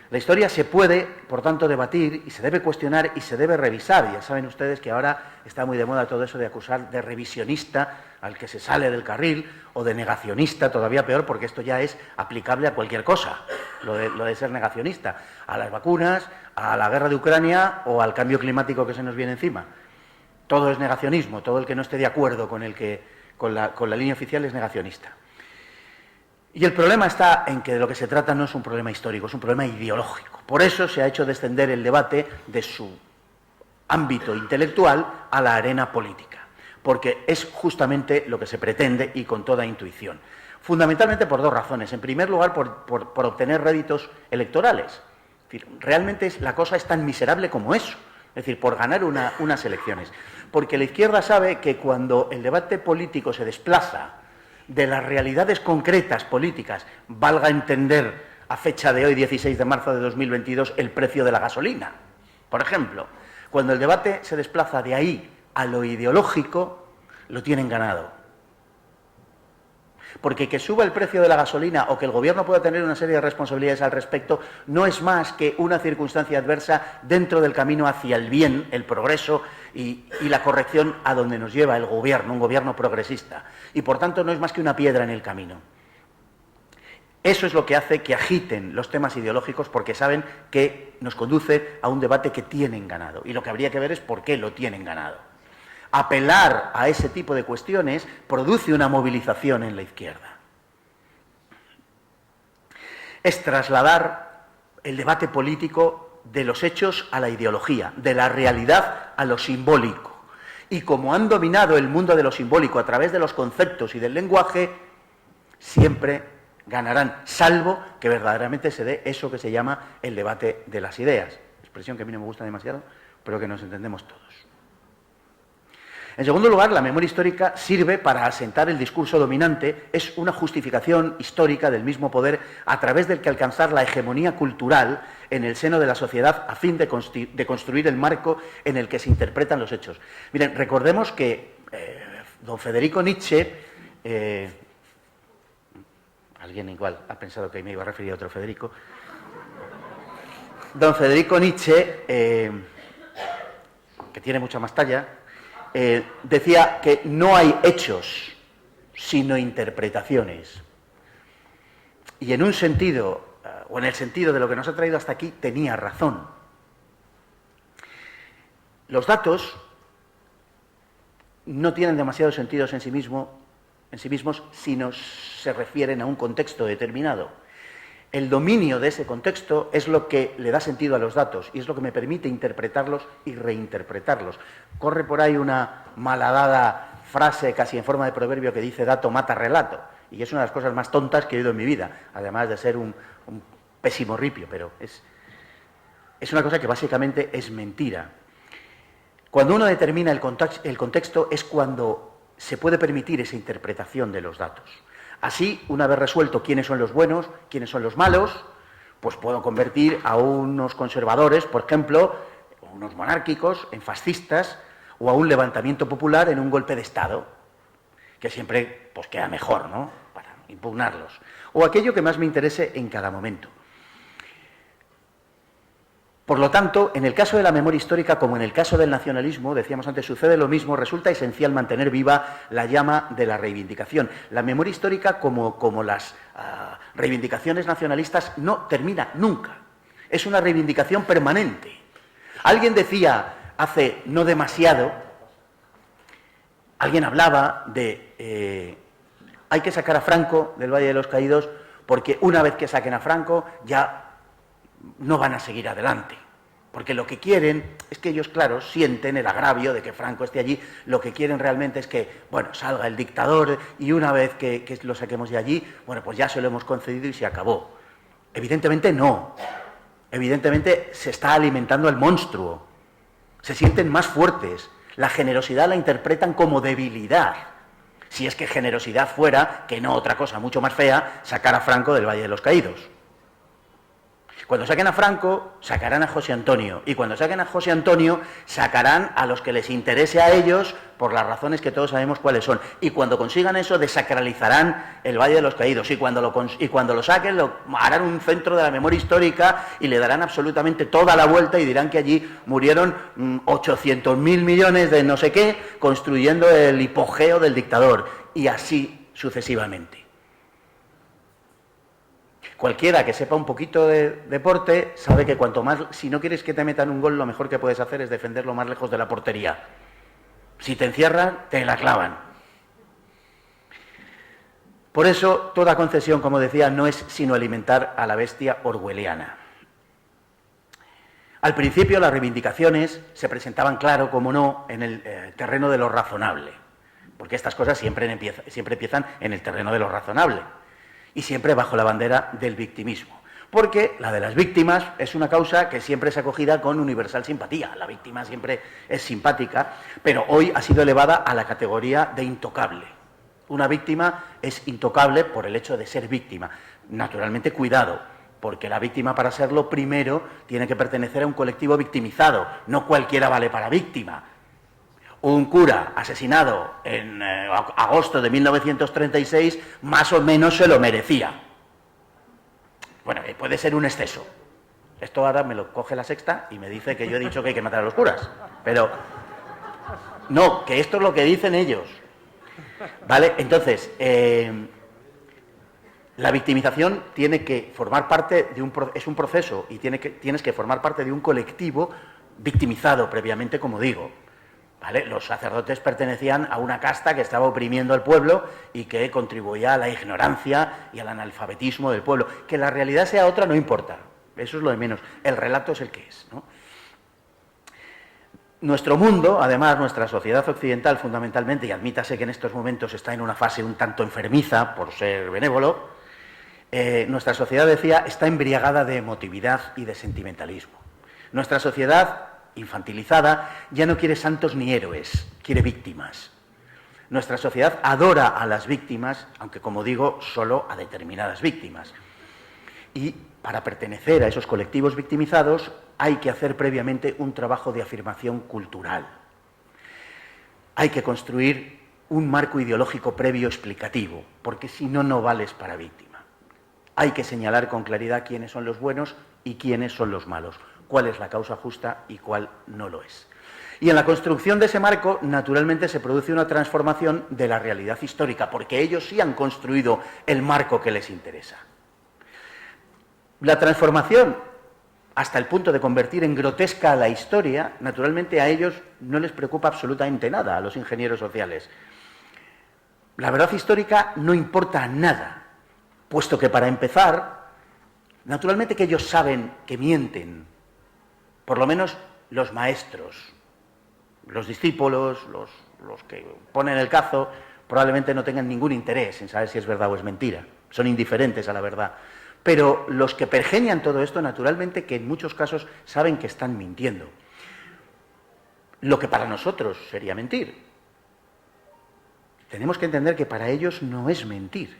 La historia se puede, por tanto, debatir y se debe cuestionar y se debe revisar. Ya saben ustedes que ahora está muy de moda todo eso de acusar de revisionista al que se sale del carril, o de negacionista, todavía peor, porque esto ya es aplicable a cualquier cosa, lo de ser negacionista, a las vacunas, a la guerra de Ucrania o al cambio climático que se nos viene encima. Todo es negacionismo, todo el que no esté de acuerdo con la línea oficial es negacionista. Y el problema está en que de lo que se trata no es un problema histórico, es un problema ideológico. Por eso se ha hecho descender el debate de su ámbito intelectual a la arena política, porque es justamente lo que se pretende y con toda intuición. Fundamentalmente por 2 razones. En primer lugar, por obtener réditos electorales. Es decir, realmente la cosa es tan miserable como eso. Es decir, por ganar unas elecciones. Porque la izquierda sabe que cuando el debate político se desplaza de las realidades concretas políticas, valga entender a fecha de hoy, 16 de marzo de 2022, el precio de la gasolina. Por ejemplo, cuando el debate se desplaza de ahí a lo ideológico, lo tienen ganado. Porque que suba el precio de la gasolina o que el Gobierno pueda tener una serie de responsabilidades al respecto no es más que una circunstancia adversa dentro del camino hacia el bien, el progreso y la corrección a donde nos lleva el Gobierno, un Gobierno progresista. Y por tanto no es más que una piedra en el camino. Eso es lo que hace que agiten los temas ideológicos, porque saben que nos conduce a un debate que tienen ganado. Y lo que habría que ver es por qué lo tienen ganado. Apelar a ese tipo de cuestiones produce una movilización en la izquierda. Es trasladar el debate político de los hechos a la ideología, de la realidad a lo simbólico. Y como han dominado el mundo de lo simbólico a través de los conceptos y del lenguaje, siempre ganarán, salvo que verdaderamente se dé eso que se llama el debate de las ideas. Expresión que a mí no me gusta demasiado, pero que nos entendemos todos. En segundo lugar, la memoria histórica sirve para asentar el discurso dominante, es una justificación histórica del mismo poder a través del que alcanzar la hegemonía cultural en el seno de la sociedad a fin de construir el marco en el que se interpretan los hechos. Miren, recordemos que don Federico Nietzsche, alguien igual ha pensado que me iba a referir a otro Federico, don Federico Nietzsche, que tiene mucha más talla, decía que no hay hechos, sino interpretaciones. Y en un sentido, o en el sentido de lo que nos ha traído hasta aquí, tenía razón. Los datos no tienen demasiados sentidos en sí mismos si no se refieren a un contexto determinado. El dominio de ese contexto es lo que le da sentido a los datos y es lo que me permite interpretarlos y reinterpretarlos. Corre por ahí una malhadada frase casi en forma de proverbio que dice dato mata relato, y es una de las cosas más tontas que he oído en mi vida, además de ser un pésimo ripio, pero es una cosa que básicamente es mentira. Cuando uno determina el contexto es cuando se puede permitir esa interpretación de los datos. Así, una vez resuelto quiénes son los buenos, quiénes son los malos, pues puedo convertir a unos conservadores, por ejemplo, o unos monárquicos, en fascistas, o a un levantamiento popular en un golpe de Estado, que siempre pues queda mejor, ¿no?, para impugnarlos. O aquello que más me interese en cada momento. Por lo tanto, en el caso de la memoria histórica, como en el caso del nacionalismo, decíamos antes, sucede lo mismo, resulta esencial mantener viva la llama de la reivindicación. La memoria histórica, como las reivindicaciones nacionalistas, no termina nunca. Es una reivindicación permanente. Alguien decía hace no demasiado, alguien hablaba de hay que sacar a Franco del Valle de los Caídos porque una vez que saquen a Franco ya no van a seguir adelante, porque lo que quieren es que ellos, claro, sienten el agravio de que Franco esté allí, lo que quieren realmente es que, bueno, salga el dictador y una vez que lo saquemos de allí, bueno, pues ya se lo hemos concedido y se acabó. Evidentemente no, evidentemente se está alimentando el monstruo, se sienten más fuertes, la generosidad la interpretan como debilidad, si es que generosidad fuera, que no otra cosa mucho más fea, sacar a Franco del Valle de los Caídos. Cuando saquen a Franco, sacarán a José Antonio. Y cuando saquen a José Antonio, sacarán a los que les interese a ellos por las razones que todos sabemos cuáles son. Y cuando consigan eso, desacralizarán el Valle de los Caídos. Y cuando lo saquen, harán un centro de la memoria histórica y le darán absolutamente toda la vuelta y dirán que allí murieron 800.000 millones de no sé qué, construyendo el hipogeo del dictador. Y así sucesivamente. Cualquiera que sepa un poquito de deporte sabe que cuanto más, si no quieres que te metan un gol, lo mejor que puedes hacer es defenderlo más lejos de la portería. Si te encierran, te la clavan. Por eso, toda concesión, como decía, no es sino alimentar a la bestia orwelliana. Al principio, las reivindicaciones se presentaban, claro, como no, en el terreno de lo razonable, porque estas cosas siempre empiezan en el terreno de lo razonable. Y siempre bajo la bandera del victimismo. Porque la de las víctimas es una causa que siempre es acogida con universal simpatía. La víctima siempre es simpática, pero hoy ha sido elevada a la categoría de intocable. Una víctima es intocable por el hecho de ser víctima. Naturalmente, cuidado, porque la víctima, para serlo, primero tiene que pertenecer a un colectivo victimizado. No cualquiera vale para víctima. Un cura asesinado en agosto de 1936 más o menos se lo merecía. Bueno, puede ser un exceso. Esto ahora me lo coge La Sexta y me dice que yo he dicho que hay que matar a los curas. Pero no, que esto es lo que dicen ellos. ¿Vale? Entonces, la victimización tiene que formar parte de es un proceso y tienes que formar parte de un colectivo victimizado previamente, como digo. ¿Vale? Los sacerdotes pertenecían a una casta que estaba oprimiendo al pueblo y que contribuía a la ignorancia y al analfabetismo del pueblo. Que la realidad sea otra no importa, eso es lo de menos. El relato es el que es, ¿no? Nuestro mundo, además, nuestra sociedad occidental fundamentalmente, y admítase que en estos momentos está en una fase un tanto enfermiza, por ser benévolo, nuestra sociedad, decía, está embriagada de emotividad y de sentimentalismo. Nuestra sociedad, infantilizada, ya no quiere santos ni héroes, quiere víctimas. Nuestra sociedad adora a las víctimas, aunque, como digo, solo a determinadas víctimas. Y para pertenecer a esos colectivos victimizados hay que hacer previamente un trabajo de afirmación cultural. Hay que construir un marco ideológico previo explicativo, porque si no, no vales para víctima. Hay que señalar con claridad quiénes son los buenos y quiénes son los malos, cuál es la causa justa y cuál no lo es. Y en la construcción de ese marco, naturalmente, se produce una transformación de la realidad histórica, porque ellos sí han construido el marco que les interesa. La transformación, hasta el punto de convertir en grotesca a la historia, naturalmente a ellos no les preocupa absolutamente nada, a los ingenieros sociales. La verdad histórica no importa nada, puesto que, para empezar, naturalmente que ellos saben que mienten, por lo menos los maestros, los discípulos, los que ponen el cazo, probablemente no tengan ningún interés en saber si es verdad o es mentira, son indiferentes a la verdad. Pero los que pergeñan todo esto, naturalmente que en muchos casos saben que están mintiendo. Lo que para nosotros sería mentir. Tenemos que entender que para ellos no es mentir.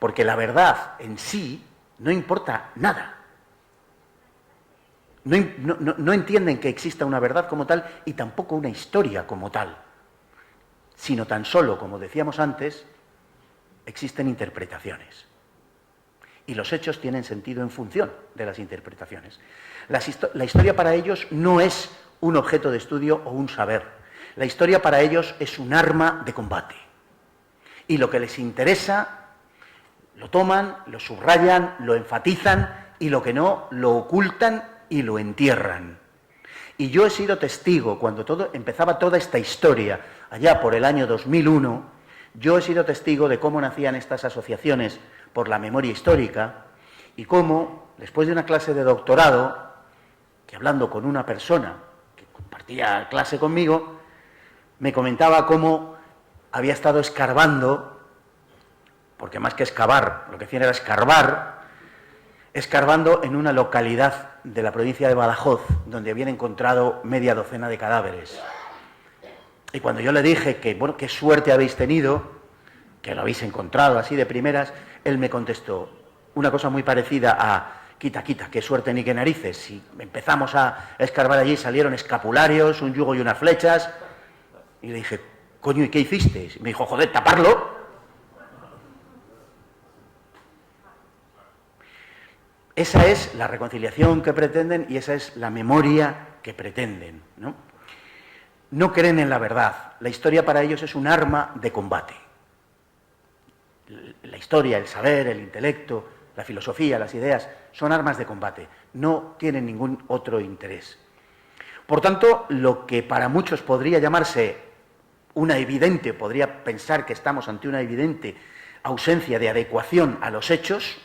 Porque la verdad en sí no importa nada. No entienden que exista una verdad como tal y tampoco una historia como tal. Sino tan solo, como decíamos antes, existen interpretaciones. Y los hechos tienen sentido en función de las interpretaciones. La historia para ellos no es un objeto de estudio o un saber. La historia para ellos es un arma de combate. Y lo que les interesa lo toman, lo subrayan, lo enfatizan, y lo que no, lo ocultan y lo entierran. Y yo he sido testigo, cuando empezaba toda esta historia, allá por el año 2001, yo he sido testigo de cómo nacían estas asociaciones por la memoria histórica, y cómo, después de una clase de doctorado, que hablando con una persona que compartía clase conmigo, me comentaba cómo había estado escarbando, porque más que excavar, lo que hacían era escarbando en una localidad de la provincia de Badajoz, donde habían encontrado media docena de cadáveres. Y cuando yo le dije que, bueno, qué suerte habéis tenido, que lo habéis encontrado así de primeras, él me contestó una cosa muy parecida a: quita, qué suerte ni qué narices. Si empezamos a escarbar allí, salieron escapularios, un yugo y unas flechas. Y le dije, coño, ¿y qué hicisteis? Y me dijo, joder, taparlo. Esa es la reconciliación que pretenden y esa es la memoria que pretenden, ¿no? No creen en la verdad. La historia para ellos es un arma de combate. La historia, el saber, el intelecto, la filosofía, las ideas, son armas de combate. No tienen ningún otro interés. Por tanto, lo que para muchos podría llamarse podría pensar que estamos ante una evidente ausencia de adecuación a los hechos,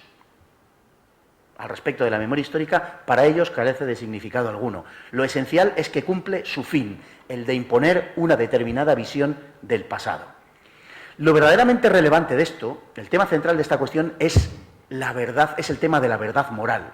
al respecto de la memoria histórica, para ellos carece de significado alguno. Lo esencial es que cumple su fin, el de imponer una determinada visión del pasado. Lo verdaderamente relevante de esto, el tema central de esta cuestión, es la verdad, es el tema de la verdad moral.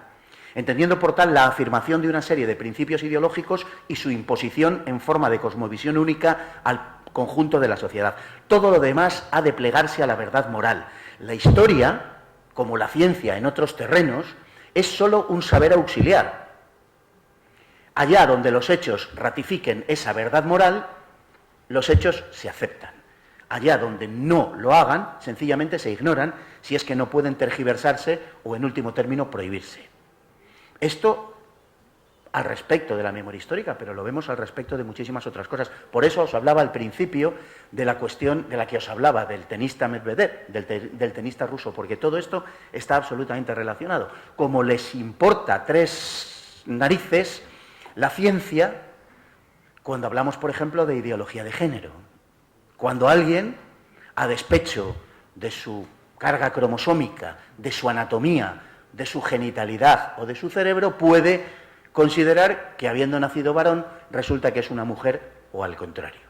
entendiendo por tal la afirmación de una serie de principios ideológicos y su imposición en forma de cosmovisión única al conjunto de la sociedad. Todo lo demás ha de plegarse a la verdad moral. La historia, como la ciencia en otros terrenos, es sólo un saber auxiliar. Allá donde los hechos ratifiquen esa verdad moral, los hechos se aceptan. Allá donde no lo hagan, sencillamente se ignoran, si es que no pueden tergiversarse o, en último término, prohibirse. Esto al respecto de la memoria histórica, pero lo vemos al respecto de muchísimas otras cosas. Por eso os hablaba al principio de la cuestión de la que os hablaba, del tenista Medvedev, del tenista ruso, porque todo esto está absolutamente relacionado. Como les importa tres narices la ciencia cuando hablamos, por ejemplo, de ideología de género. Cuando alguien, a despecho de su carga cromosómica, de su anatomía, de su genitalidad o de su cerebro, puede considerar que, habiendo nacido varón, resulta que es una mujer o al contrario.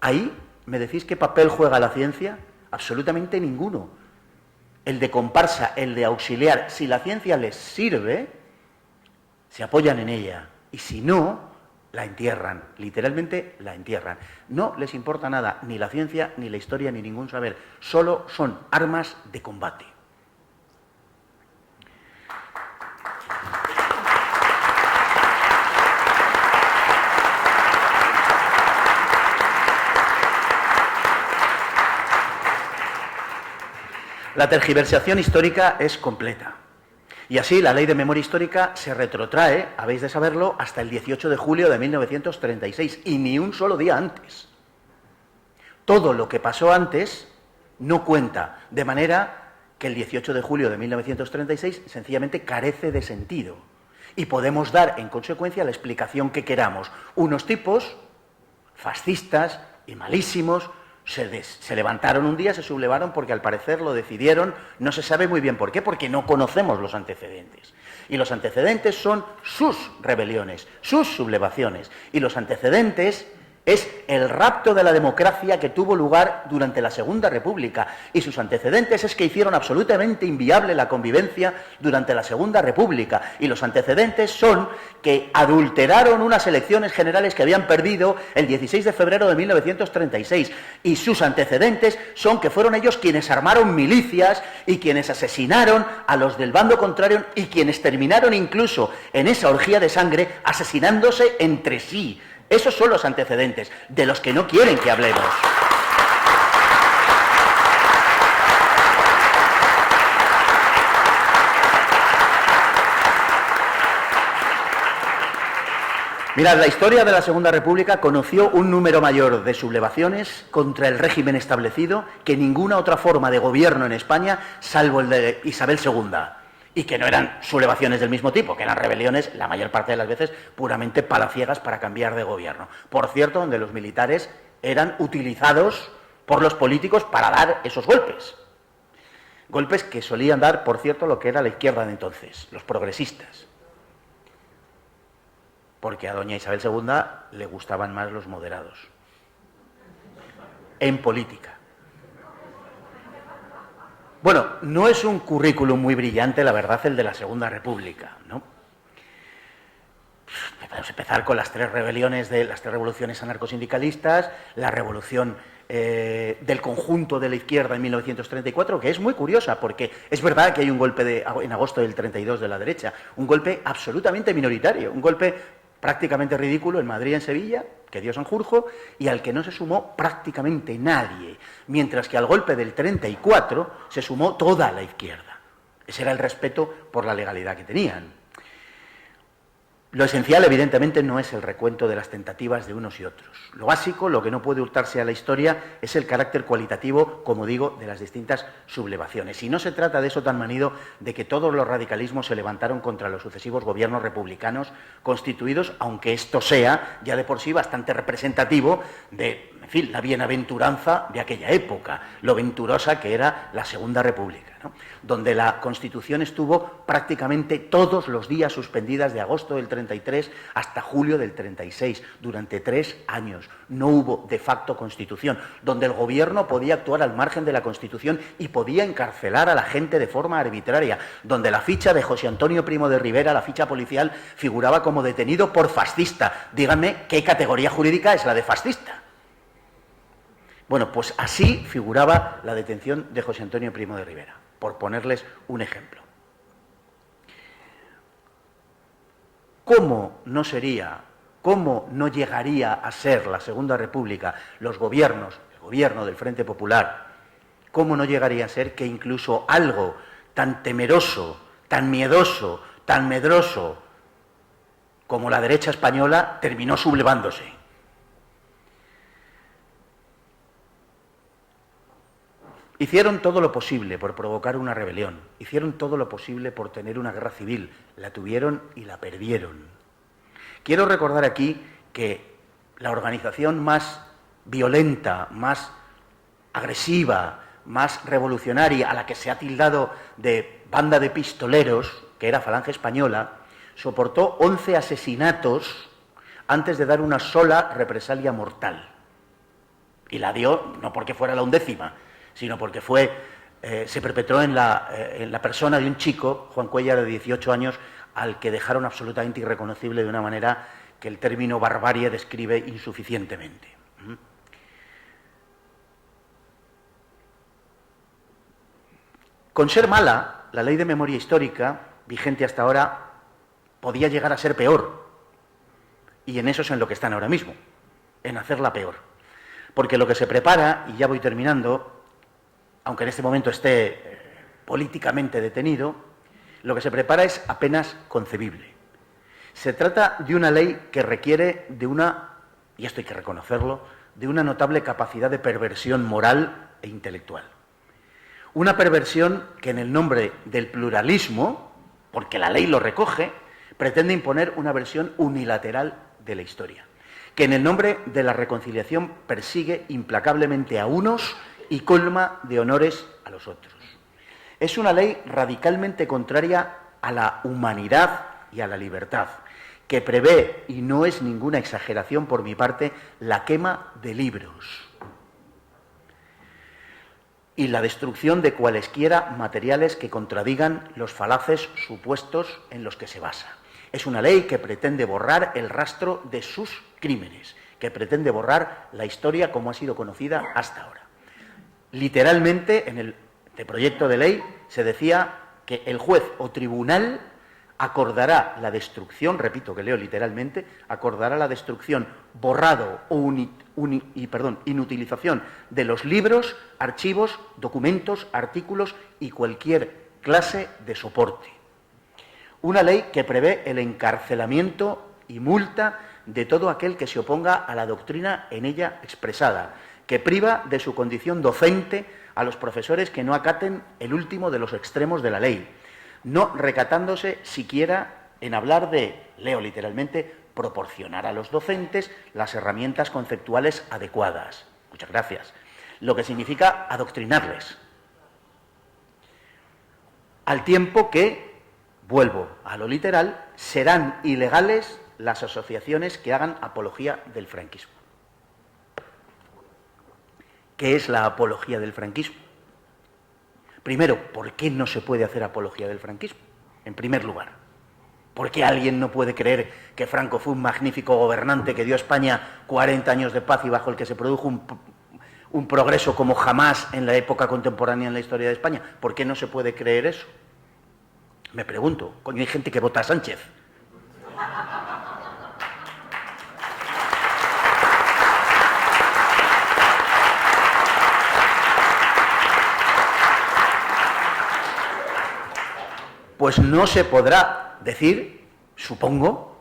Ahí, ¿me decís qué papel juega la ciencia? Absolutamente ninguno. El de comparsa, el de auxiliar. Si la ciencia les sirve, se apoyan en ella. Y si no, la entierran, literalmente la entierran. No les importa nada, ni la ciencia, ni la historia, ni ningún saber. Solo son armas de combate. La tergiversación histórica es completa. Y así la Ley de Memoria Histórica se retrotrae, habéis de saberlo, hasta el 18 de julio de 1936, y ni un solo día antes. Todo lo que pasó antes no cuenta, de manera que el 18 de julio de 1936 sencillamente carece de sentido. Y podemos dar, en consecuencia, la explicación que queramos. Unos tipos fascistas y malísimos se levantaron un día, se sublevaron porque al parecer lo decidieron, no se sabe muy bien por qué, porque no conocemos los antecedentes. Y los antecedentes son sus rebeliones, sus sublevaciones. Y los antecedentes es el rapto de la democracia que tuvo lugar durante la Segunda República. Y sus antecedentes es que hicieron absolutamente inviable la convivencia durante la Segunda República. Y los antecedentes son que adulteraron unas elecciones generales que habían perdido el 16 de febrero de 1936. Y sus antecedentes son que fueron ellos quienes armaron milicias y quienes asesinaron a los del bando contrario y quienes terminaron incluso en esa orgía de sangre asesinándose entre sí. Esos son los antecedentes, de los que no quieren que hablemos. Mirad, la historia de la Segunda República conoció un número mayor de sublevaciones contra el régimen establecido que ninguna otra forma de gobierno en España, salvo el de Isabel II. Y que no eran sublevaciones del mismo tipo, que eran rebeliones, la mayor parte de las veces, puramente palaciegas para cambiar de gobierno. Por cierto, donde los militares eran utilizados por los políticos para dar esos golpes. Golpes que solían dar, por cierto, lo que era la izquierda de entonces, los progresistas. Porque a doña Isabel II le gustaban más los moderados. En política. Bueno, no es un currículum muy brillante, la verdad, el de la Segunda República, ¿no? Podemos empezar con las tres rebeliones las tres revoluciones anarcosindicalistas, la revolución del conjunto de la izquierda en 1934, que es muy curiosa, porque es verdad que hay un golpe en agosto del 32 de la derecha, un golpe absolutamente minoritario, un golpe prácticamente ridículo en Madrid y en Sevilla, que dio Sanjurjo, y al que no se sumó prácticamente nadie, mientras que al golpe del 34 se sumó toda la izquierda. Ese era el respeto por la legalidad que tenían. Lo esencial, evidentemente, no es el recuento de las tentativas de unos y otros. Lo básico, lo que no puede hurtarse a la historia, es el carácter cualitativo, como digo, de las distintas sublevaciones. Y no se trata de eso tan manido de que todos los radicalismos se levantaron contra los sucesivos gobiernos republicanos constituidos, aunque esto sea ya de por sí bastante representativo de, en en fin, la bienaventuranza de aquella época, lo venturosa que era la Segunda República, ¿no? Donde la Constitución estuvo prácticamente todos los días suspendida de agosto del 33 hasta julio del 36, durante 3 años. No hubo de facto Constitución, donde el gobierno podía actuar al margen de la Constitución y podía encarcelar a la gente de forma arbitraria, donde la ficha de José Antonio Primo de Rivera, la ficha policial, figuraba como detenido por fascista. Díganme qué categoría jurídica es la de fascista. Bueno, pues así figuraba la detención de José Antonio Primo de Rivera, por ponerles un ejemplo. ¿Cómo no llegaría a ser la Segunda República, los gobiernos, el gobierno del Frente Popular, cómo no llegaría a ser que incluso algo tan temeroso, tan miedoso, tan medroso como la derecha española terminó sublevándose? Hicieron todo lo posible por provocar una rebelión, hicieron todo lo posible por tener una guerra civil, la tuvieron y la perdieron. Quiero recordar aquí que la organización más violenta, más agresiva, más revolucionaria, a la que se ha tildado de banda de pistoleros, que era Falange Española, soportó 11 asesinatos antes de dar una sola represalia mortal. Y la dio no porque fuera la 11ª, sino porque se perpetró en la persona de un chico, Juan Cuéllar, de 18 años, al que dejaron absolutamente irreconocible de una manera que el término barbarie describe insuficientemente. Con ser mala, la ley de memoria histórica, vigente hasta ahora, podía llegar a ser peor. Y en eso es en lo que están ahora mismo, en hacerla peor. Porque lo que se prepara, y ya voy terminando, aunque en este momento esté políticamente detenido, lo que se prepara es apenas concebible. Se trata de una ley que requiere de una, y esto hay que reconocerlo, de una notable capacidad de perversión moral e intelectual. Una perversión que en el nombre del pluralismo, porque la ley lo recoge, pretende imponer una versión unilateral de la historia, que en el nombre de la reconciliación persigue implacablemente a unos y colma de honores a los otros. Es una ley radicalmente contraria a la humanidad y a la libertad, que prevé, y no es ninguna exageración por mi parte, la quema de libros y la destrucción de cualesquiera materiales que contradigan los falaces supuestos en los que se basa. Es una ley que pretende borrar el rastro de sus crímenes, que pretende borrar la historia como ha sido conocida hasta ahora. Literalmente, en el proyecto de ley se decía que el juez o tribunal acordará la destrucción, repito que leo literalmente, acordará la destrucción, borrado o inutilización de los libros, archivos, documentos, artículos y cualquier clase de soporte. Una ley que prevé el encarcelamiento y multa de todo aquel que se oponga a la doctrina en ella expresada, que priva de su condición docente a los profesores que no acaten el último de los extremos de la ley, no recatándose siquiera en hablar de, leo literalmente, proporcionar a los docentes las herramientas conceptuales adecuadas. Muchas gracias. Lo que significa adoctrinarles. Al tiempo que, vuelvo a lo literal, serán ilegales las asociaciones que hagan apología del franquismo. ¿Qué es la apología del franquismo? Primero, ¿por qué no se puede hacer apología del franquismo? En primer lugar, ¿por qué alguien no puede creer que Franco fue un magnífico gobernante que dio a España 40 años de paz y bajo el que se produjo un progreso como jamás en la época contemporánea en la historia de España? ¿Por qué no se puede creer eso? Me pregunto, coño, hay gente que vota a Sánchez. Pues no se podrá decir, supongo,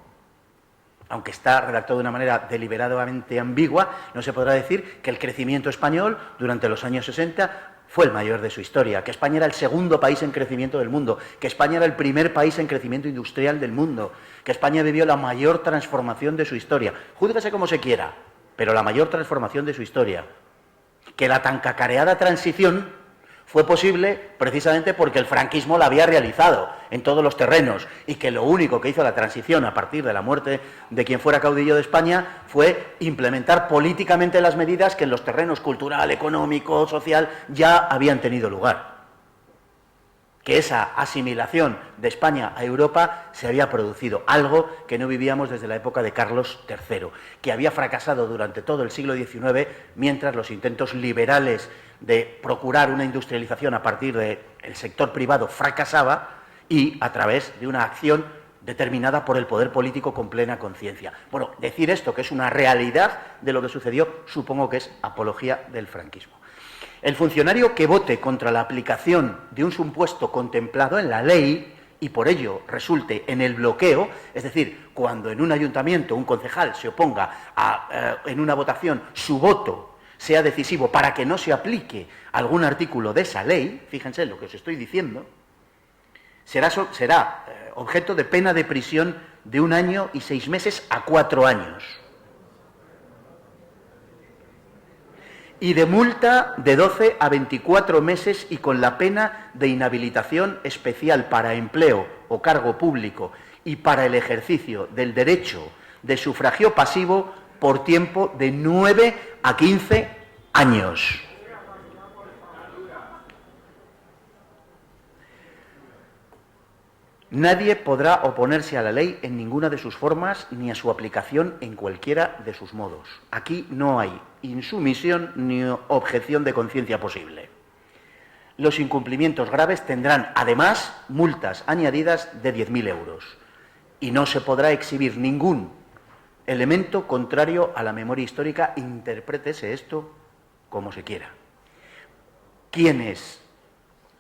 aunque está redactado de una manera deliberadamente ambigua, no se podrá decir que el crecimiento español durante los años 60 fue el mayor de su historia, que España era el segundo país en crecimiento del mundo, que España era el primer país en crecimiento industrial del mundo, que España vivió la mayor transformación de su historia. Júzguese como se quiera, pero la mayor transformación de su historia. Que la tan cacareada transición fue posible precisamente porque el franquismo la había realizado en todos los terrenos y que lo único que hizo la transición a partir de la muerte de quien fuera caudillo de España fue implementar políticamente las medidas que en los terrenos cultural, económico, social ya habían tenido lugar. Que esa asimilación de España a Europa se había producido, algo que no vivíamos desde la época de Carlos III, que había fracasado durante todo el siglo XIX, mientras los intentos liberales de procurar una industrialización a partir del sector privado fracasaba y a través de una acción determinada por el poder político con plena conciencia. Bueno, decir esto, que es una realidad de lo que sucedió, supongo que es apología del franquismo. El funcionario que vote contra la aplicación de un supuesto contemplado en la ley y por ello resulte en el bloqueo, es decir, cuando en un ayuntamiento un concejal se oponga en una votación, su voto sea decisivo para que no se aplique algún artículo de esa ley, fíjense en lo que os estoy diciendo, será objeto de pena de prisión de 1 año y 6 meses a 4 años. Y de multa de 12 a 24 meses y con la pena de inhabilitación especial para empleo o cargo público y para el ejercicio del derecho de sufragio pasivo por tiempo de 9 a 15 años. Nadie podrá oponerse a la ley en ninguna de sus formas ni a su aplicación en cualquiera de sus modos. Aquí no hay insumisión ni objeción de conciencia posible. Los incumplimientos graves tendrán, además, multas añadidas de 10.000 euros y no se podrá exhibir ningún elemento contrario a la memoria histórica, interprétese esto como se quiera. Quienes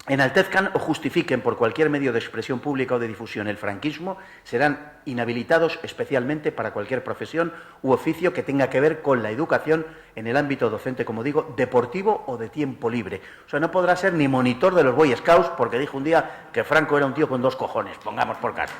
enaltezcan o justifiquen por cualquier medio de expresión pública o de difusión el franquismo serán inhabilitados especialmente para cualquier profesión u oficio que tenga que ver con la educación en el ámbito docente, como digo, deportivo o de tiempo libre. O sea, no podrá ser ni monitor de los Boy Scouts porque dijo un día que Franco era un tío con 2 cojones, pongamos por caso.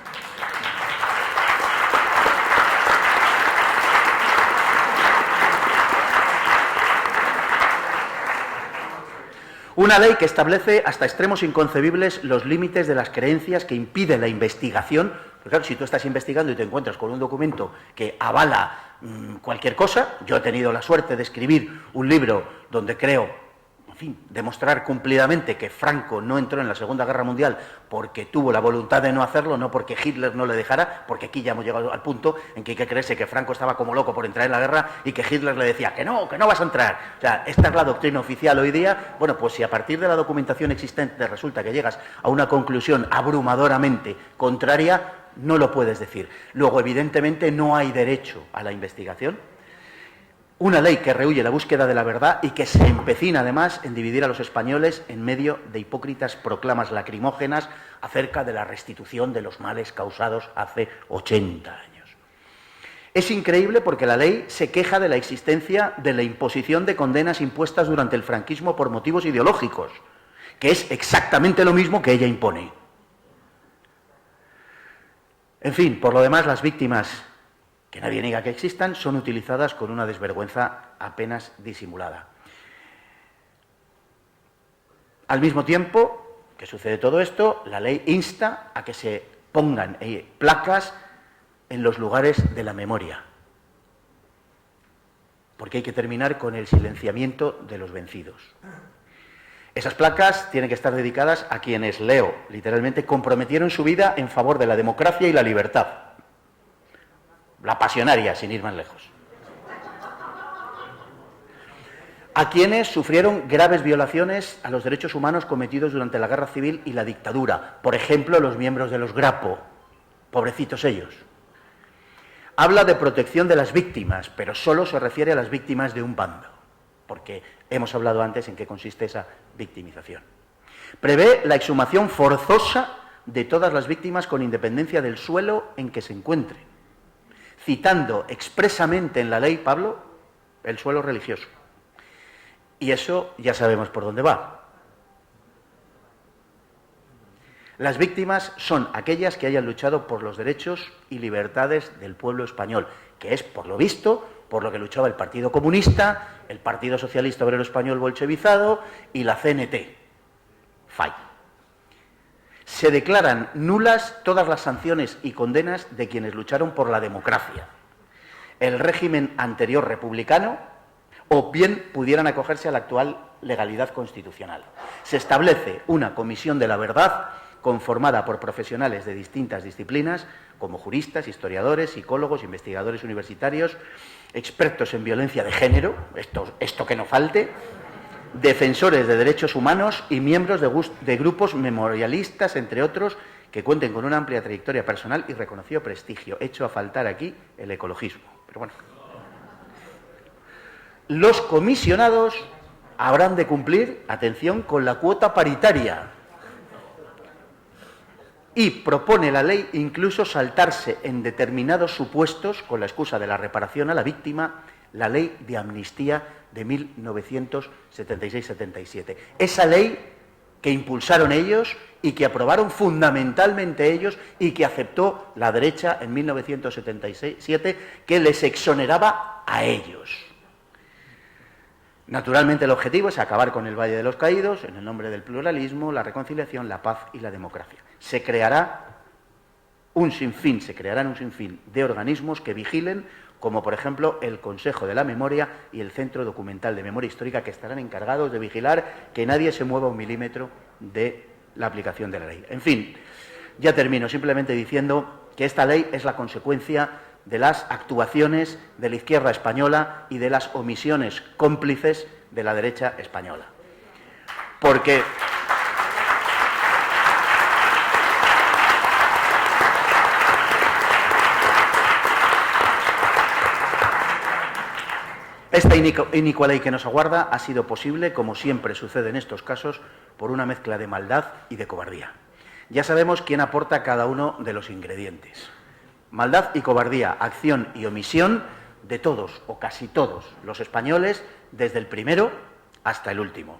Una ley que establece hasta extremos inconcebibles los límites de las creencias que impiden la investigación. Porque claro, si tú estás investigando y te encuentras con un documento que avala cualquier cosa, yo he tenido la suerte de escribir un libro donde creo, en fin, demostrar cumplidamente que Franco no entró en la Segunda Guerra Mundial porque tuvo la voluntad de no hacerlo, no porque Hitler no le dejara, porque aquí ya hemos llegado al punto en que hay que creerse que Franco estaba como loco por entrar en la guerra y que Hitler le decía que no vas a entrar. O sea, esta es la doctrina oficial hoy día. Bueno, pues si a partir de la documentación existente resulta que llegas a una conclusión abrumadoramente contraria, no lo puedes decir. Luego, evidentemente, no hay derecho a la investigación. Una ley que rehúye la búsqueda de la verdad y que se empecina además en dividir a los españoles en medio de hipócritas proclamas lacrimógenas acerca de la restitución de los males causados hace 80 años. Es increíble porque la ley se queja de la existencia de la imposición de condenas impuestas durante el franquismo por motivos ideológicos, que es exactamente lo mismo que ella impone. En fin, por lo demás, las víctimas, que nadie niega que existan, son utilizadas con una desvergüenza apenas disimulada. Al mismo tiempo que sucede todo esto, la ley insta a que se pongan placas en los lugares de la memoria, porque hay que terminar con el silenciamiento de los vencidos. Esas placas tienen que estar dedicadas a quienes, leo literalmente, comprometieron su vida en favor de la democracia y la libertad. La pasionaria, sin ir más lejos. A quienes sufrieron graves violaciones a los derechos humanos cometidos durante la Guerra Civil y la dictadura. Por ejemplo, los miembros de los Grapo. Pobrecitos ellos. Habla de protección de las víctimas, pero solo se refiere a las víctimas de un bando, porque hemos hablado antes en qué consiste esa victimización. Prevé la exhumación forzosa de todas las víctimas con independencia del suelo en que se encuentren, citando expresamente en la ley, Pablo, el suelo religioso. Y eso ya sabemos por dónde va. Las víctimas son aquellas que hayan luchado por los derechos y libertades del pueblo español, que es, por lo visto, por lo que luchaba el Partido Comunista, el Partido Socialista Obrero Español bolchevizado y la CNT, FAI. Se declaran nulas todas las sanciones y condenas de quienes lucharon por la democracia, el régimen anterior republicano, o bien pudieran acogerse a la actual legalidad constitucional. Se establece una comisión de la verdad conformada por profesionales de distintas disciplinas, como juristas, historiadores, psicólogos, investigadores universitarios, expertos en violencia de género, esto que no falte, defensores de derechos humanos y miembros de grupos memorialistas, entre otros, que cuenten con una amplia trayectoria personal y reconocido prestigio. Hecho a faltar aquí el ecologismo. Pero bueno. Los comisionados habrán de cumplir, atención, con la cuota paritaria. Y propone la ley incluso saltarse en determinados supuestos, con la excusa de la reparación a la víctima, la ley de amnistía de 1976-77. Esa ley que impulsaron ellos y que aprobaron fundamentalmente ellos y que aceptó la derecha en 1977, que les exoneraba a ellos. Naturalmente el objetivo es acabar con el Valle de los Caídos en el nombre del pluralismo, la reconciliación, la paz y la democracia. Se crearán un sinfín de organismos que vigilen, como por ejemplo el Consejo de la Memoria y el Centro Documental de Memoria Histórica, que estarán encargados de vigilar que nadie se mueva un milímetro de la aplicación de la ley. En fin, ya termino simplemente diciendo que esta ley es la consecuencia de las actuaciones de la izquierda española y de las omisiones cómplices de la derecha española. Porque esta inicua ley que nos aguarda ha sido posible, como siempre sucede en estos casos, por una mezcla de maldad y de cobardía. Ya sabemos quién aporta cada uno de los ingredientes. Maldad y cobardía, acción y omisión de todos o casi todos los españoles, desde el primero hasta el último.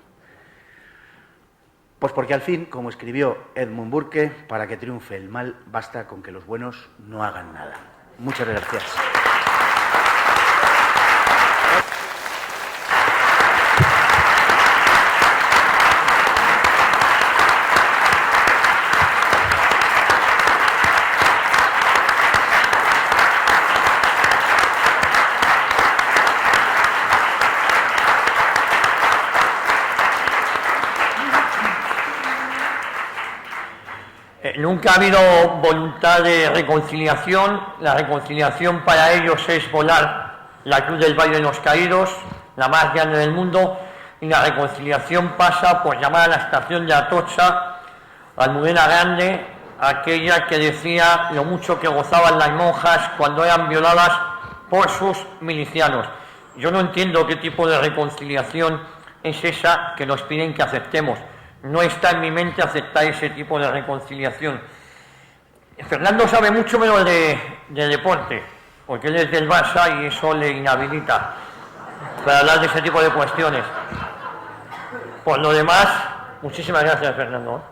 Pues porque al fin, como escribió Edmund Burke, para que triunfe el mal basta con que los buenos no hagan nada. Muchas gracias. Nunca ha habido voluntad de reconciliación. La reconciliación para ellos es volar la cruz del Valle de los Caídos, la más grande del mundo, y la reconciliación pasa por llamar a la estación de Atocha, Almudena Grande, aquella que decía lo mucho que gozaban las monjas cuando eran violadas por sus milicianos. Yo no entiendo qué tipo de reconciliación es esa que nos piden que aceptemos. No está en mi mente aceptar ese tipo de reconciliación. Fernando sabe mucho menos de deporte, porque él es del Barça y eso le inhabilita para hablar de ese tipo de cuestiones. Por lo demás, muchísimas gracias, Fernando.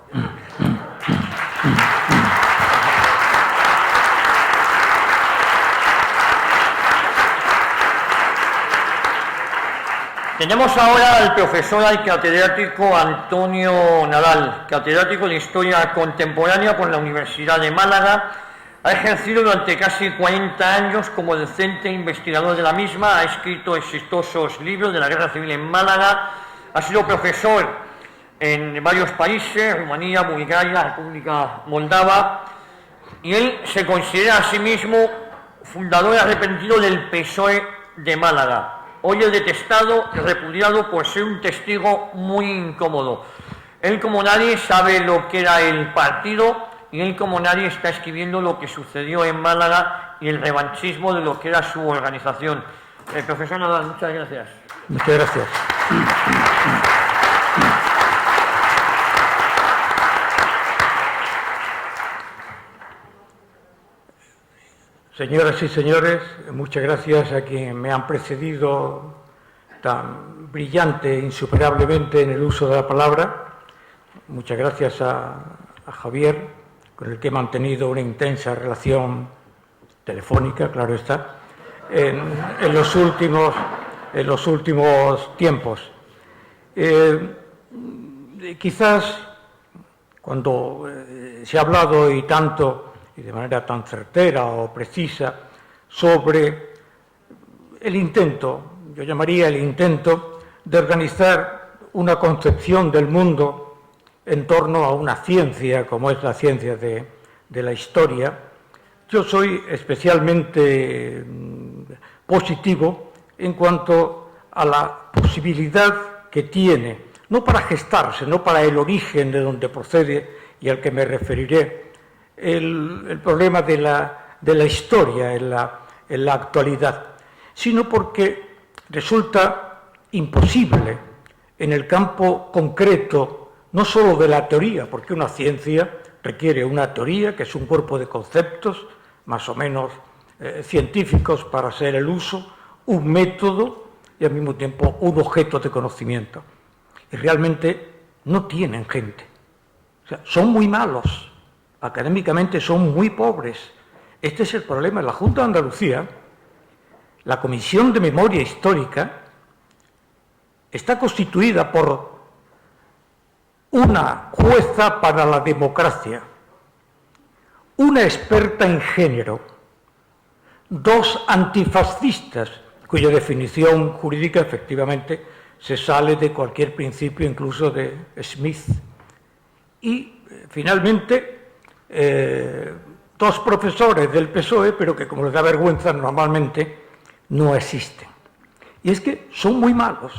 Tenemos ahora al profesor, al catedrático Antonio Nadal, catedrático de Historia Contemporánea por la Universidad de Málaga. Ha ejercido durante casi 40 años como docente e investigador de la misma, ha escrito exitosos libros de la Guerra Civil en Málaga, ha sido profesor en varios países, Rumanía, Bulgaria, República Moldava, y él se considera a sí mismo fundador arrepentido del PSOE de Málaga. Hoy es detestado y repudiado por ser un testigo muy incómodo. Él, como nadie, sabe lo que era el partido y él, como nadie, está escribiendo lo que sucedió en Málaga y el revanchismo de lo que era su organización. Profesor Nadal, muchas gracias. Muchas gracias. Señoras y señores, muchas gracias a quienes me han precedido tan brillante e insuperablemente en el uso de la palabra. Muchas gracias a Javier, con el que he mantenido una intensa relación telefónica, claro está. en los últimos tiempos. Quizás cuando se ha hablado y tanto y de manera tan certera o precisa sobre el intento, yo llamaría el intento de organizar una concepción del mundo en torno a una ciencia como es la ciencia de la historia, yo soy especialmente positivo en cuanto a la posibilidad que tiene, no para gestarse, no para el origen de donde procede y al que me referiré, el problema de la historia en la actualidad, sino porque resulta imposible en el campo concreto, no solo de la teoría, porque una ciencia requiere una teoría, que es un cuerpo de conceptos más o menos científicos para hacer el uso, un método y al mismo tiempo un objeto de conocimiento. Y realmente no tienen gente. O sea, son muy malos, académicamente son muy pobres. Este es el problema. En la Junta de Andalucía, la Comisión de Memoria Histórica está constituida por una jueza para la democracia, una experta en género, 2 antifascistas, cuya definición jurídica efectivamente se sale de cualquier principio, incluso de Smith, y finalmente 2 profesores del PSOE, pero que como les da vergüenza normalmente no existen. Y es que son muy malos,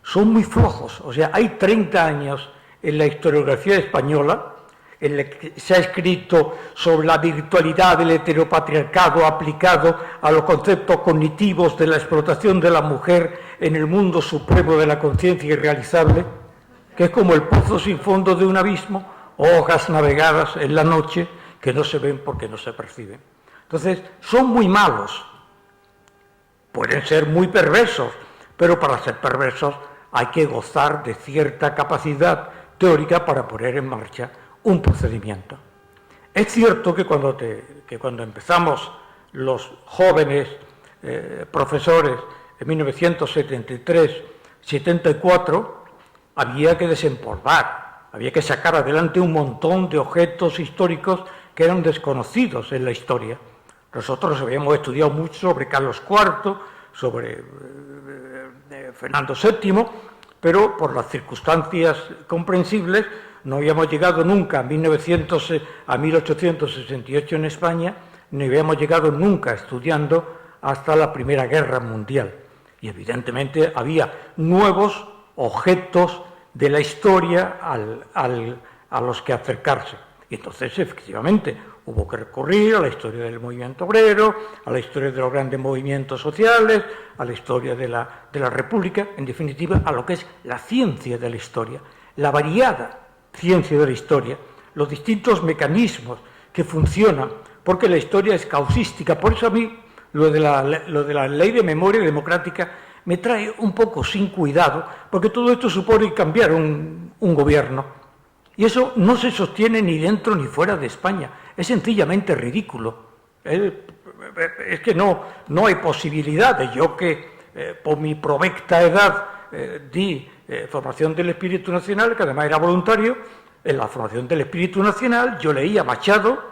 son muy flojos. O sea, hay 30 años en la historiografía española en la que se ha escrito sobre la virtualidad del heteropatriarcado aplicado a los conceptos cognitivos de la explotación de la mujer en el mundo supremo de la conciencia irrealizable, que es como el pozo sin fondo de un abismo, hojas navegadas en la noche que no se ven porque no se perciben. Entonces, son muy malos, pueden ser muy perversos, pero para ser perversos hay que gozar de cierta capacidad teórica para poner en marcha un procedimiento. Es cierto que cuando empezamos los jóvenes profesores en 1973-74, había que desempolvar, había que sacar adelante un montón de objetos históricos que eran desconocidos en la historia. Nosotros habíamos estudiado mucho sobre Carlos IV, sobre Fernando VII, pero por las circunstancias comprensibles no habíamos llegado nunca a 1868 en España, ni habíamos llegado nunca estudiando hasta la Primera Guerra Mundial. Y evidentemente había nuevos objetos de la historia a los que acercarse. Y entonces, efectivamente, hubo que recurrir a la historia del movimiento obrero, a la historia de los grandes movimientos sociales, a la historia de la República, en definitiva, a lo que es la ciencia de la historia, la variada ciencia de la historia, los distintos mecanismos que funcionan, porque la historia es causística. Por eso a mí lo de la ley de memoria democrática me trae un poco sin cuidado, porque todo esto supone cambiar un gobierno. Y eso no se sostiene ni dentro ni fuera de España. Es sencillamente ridículo. Es que no hay posibilidad de yo que por mi provecta edad di formación del espíritu nacional, que además era voluntario. En la formación del espíritu nacional yo leía Machado,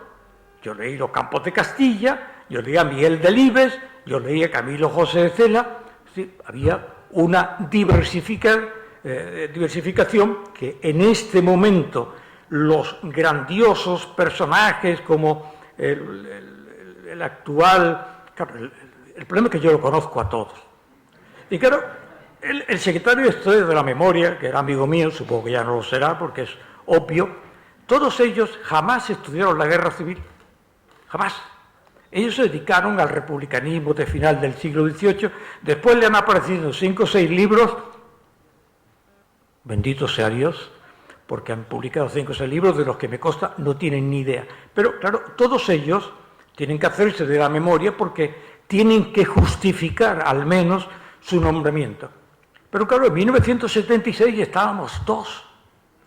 yo leí Los Campos de Castilla, yo leía Miguel Delibes, yo leía Camilo José de Cela. Sí, había una diversificación que en este momento los grandiosos personajes como el actual... Claro, el problema es que yo lo conozco a todos. Y claro, el secretario de Historia de la Memoria, que era amigo mío, supongo que ya no lo será porque es obvio, todos ellos jamás estudiaron la guerra civil, jamás. Ellos se dedicaron al republicanismo de final del siglo XVIII, después le han aparecido 5 o 6 libros, bendito sea Dios, porque han publicado 5 o 6 libros de los que me consta no tienen ni idea. Pero claro, todos ellos tienen que hacerse de la memoria porque tienen que justificar al menos su nombramiento. Pero claro, en 1976 estábamos 2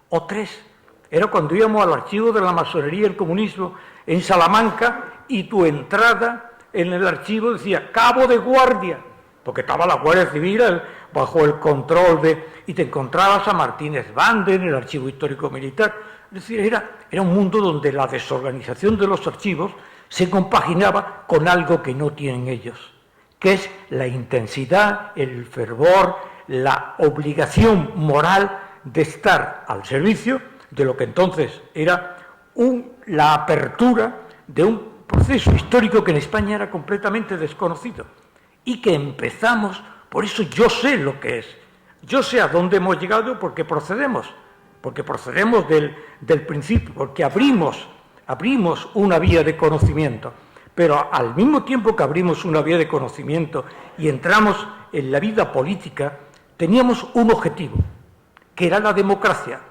o 3. Era cuando íbamos al archivo de la masonería y el comunismo en Salamanca y tu entrada en el archivo decía cabo de guardia, porque estaba la Guardia Civil bajo el control y te encontrabas a Martínez Bande en el Archivo Histórico Militar. Es decir, era un mundo donde la desorganización de los archivos se compaginaba con algo que no tienen ellos, que es la intensidad, el fervor, la obligación moral de estar al servicio de lo que entonces era la apertura de un proceso histórico que en España era completamente desconocido y que empezamos, por eso yo sé lo que es, yo sé a dónde hemos llegado porque procedemos del principio, porque abrimos una vía de conocimiento, pero al mismo tiempo que abrimos una vía de conocimiento y entramos en la vida política, teníamos un objetivo, que era la democracia.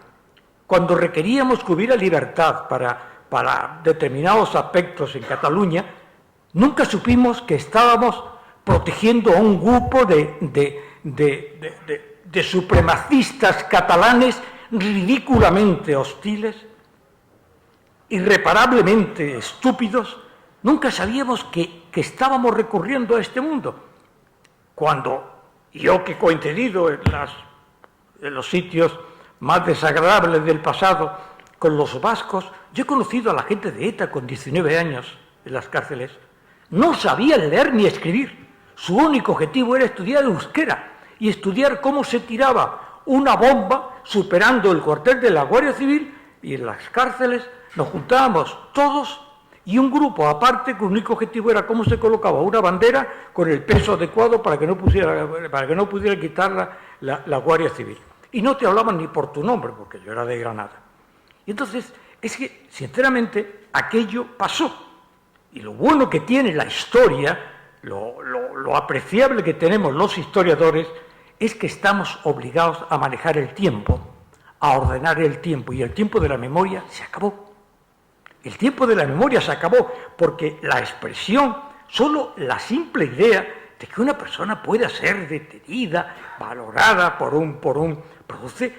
Cuando requeríamos que hubiera libertad para determinados aspectos en Cataluña, nunca supimos que estábamos protegiendo a un grupo de supremacistas catalanes ridículamente hostiles, irreparablemente estúpidos. Nunca sabíamos que estábamos recurriendo a este mundo. Cuando yo, que he coincidido en los sitios más desagradables del pasado con los vascos, yo he conocido a la gente de ETA con 19 años en las cárceles. No sabían leer ni escribir. Su único objetivo era estudiar euskera y estudiar cómo se tiraba una bomba superando el cuartel de la Guardia Civil, y en las cárceles nos juntábamos todos y un grupo aparte cuyo único objetivo era cómo se colocaba una bandera con el peso adecuado para que no pudiera quitar la Guardia Civil. Y no te hablaban ni por tu nombre, porque yo era de Granada. Y entonces, es que, sinceramente, aquello pasó. Y lo bueno que tiene la historia, lo apreciable que tenemos los historiadores, es que estamos obligados a manejar el tiempo, a ordenar el tiempo, y el tiempo de la memoria se acabó. El tiempo de la memoria se acabó porque la expresión, solo la simple idea de que una persona pueda ser detenida, valorada produce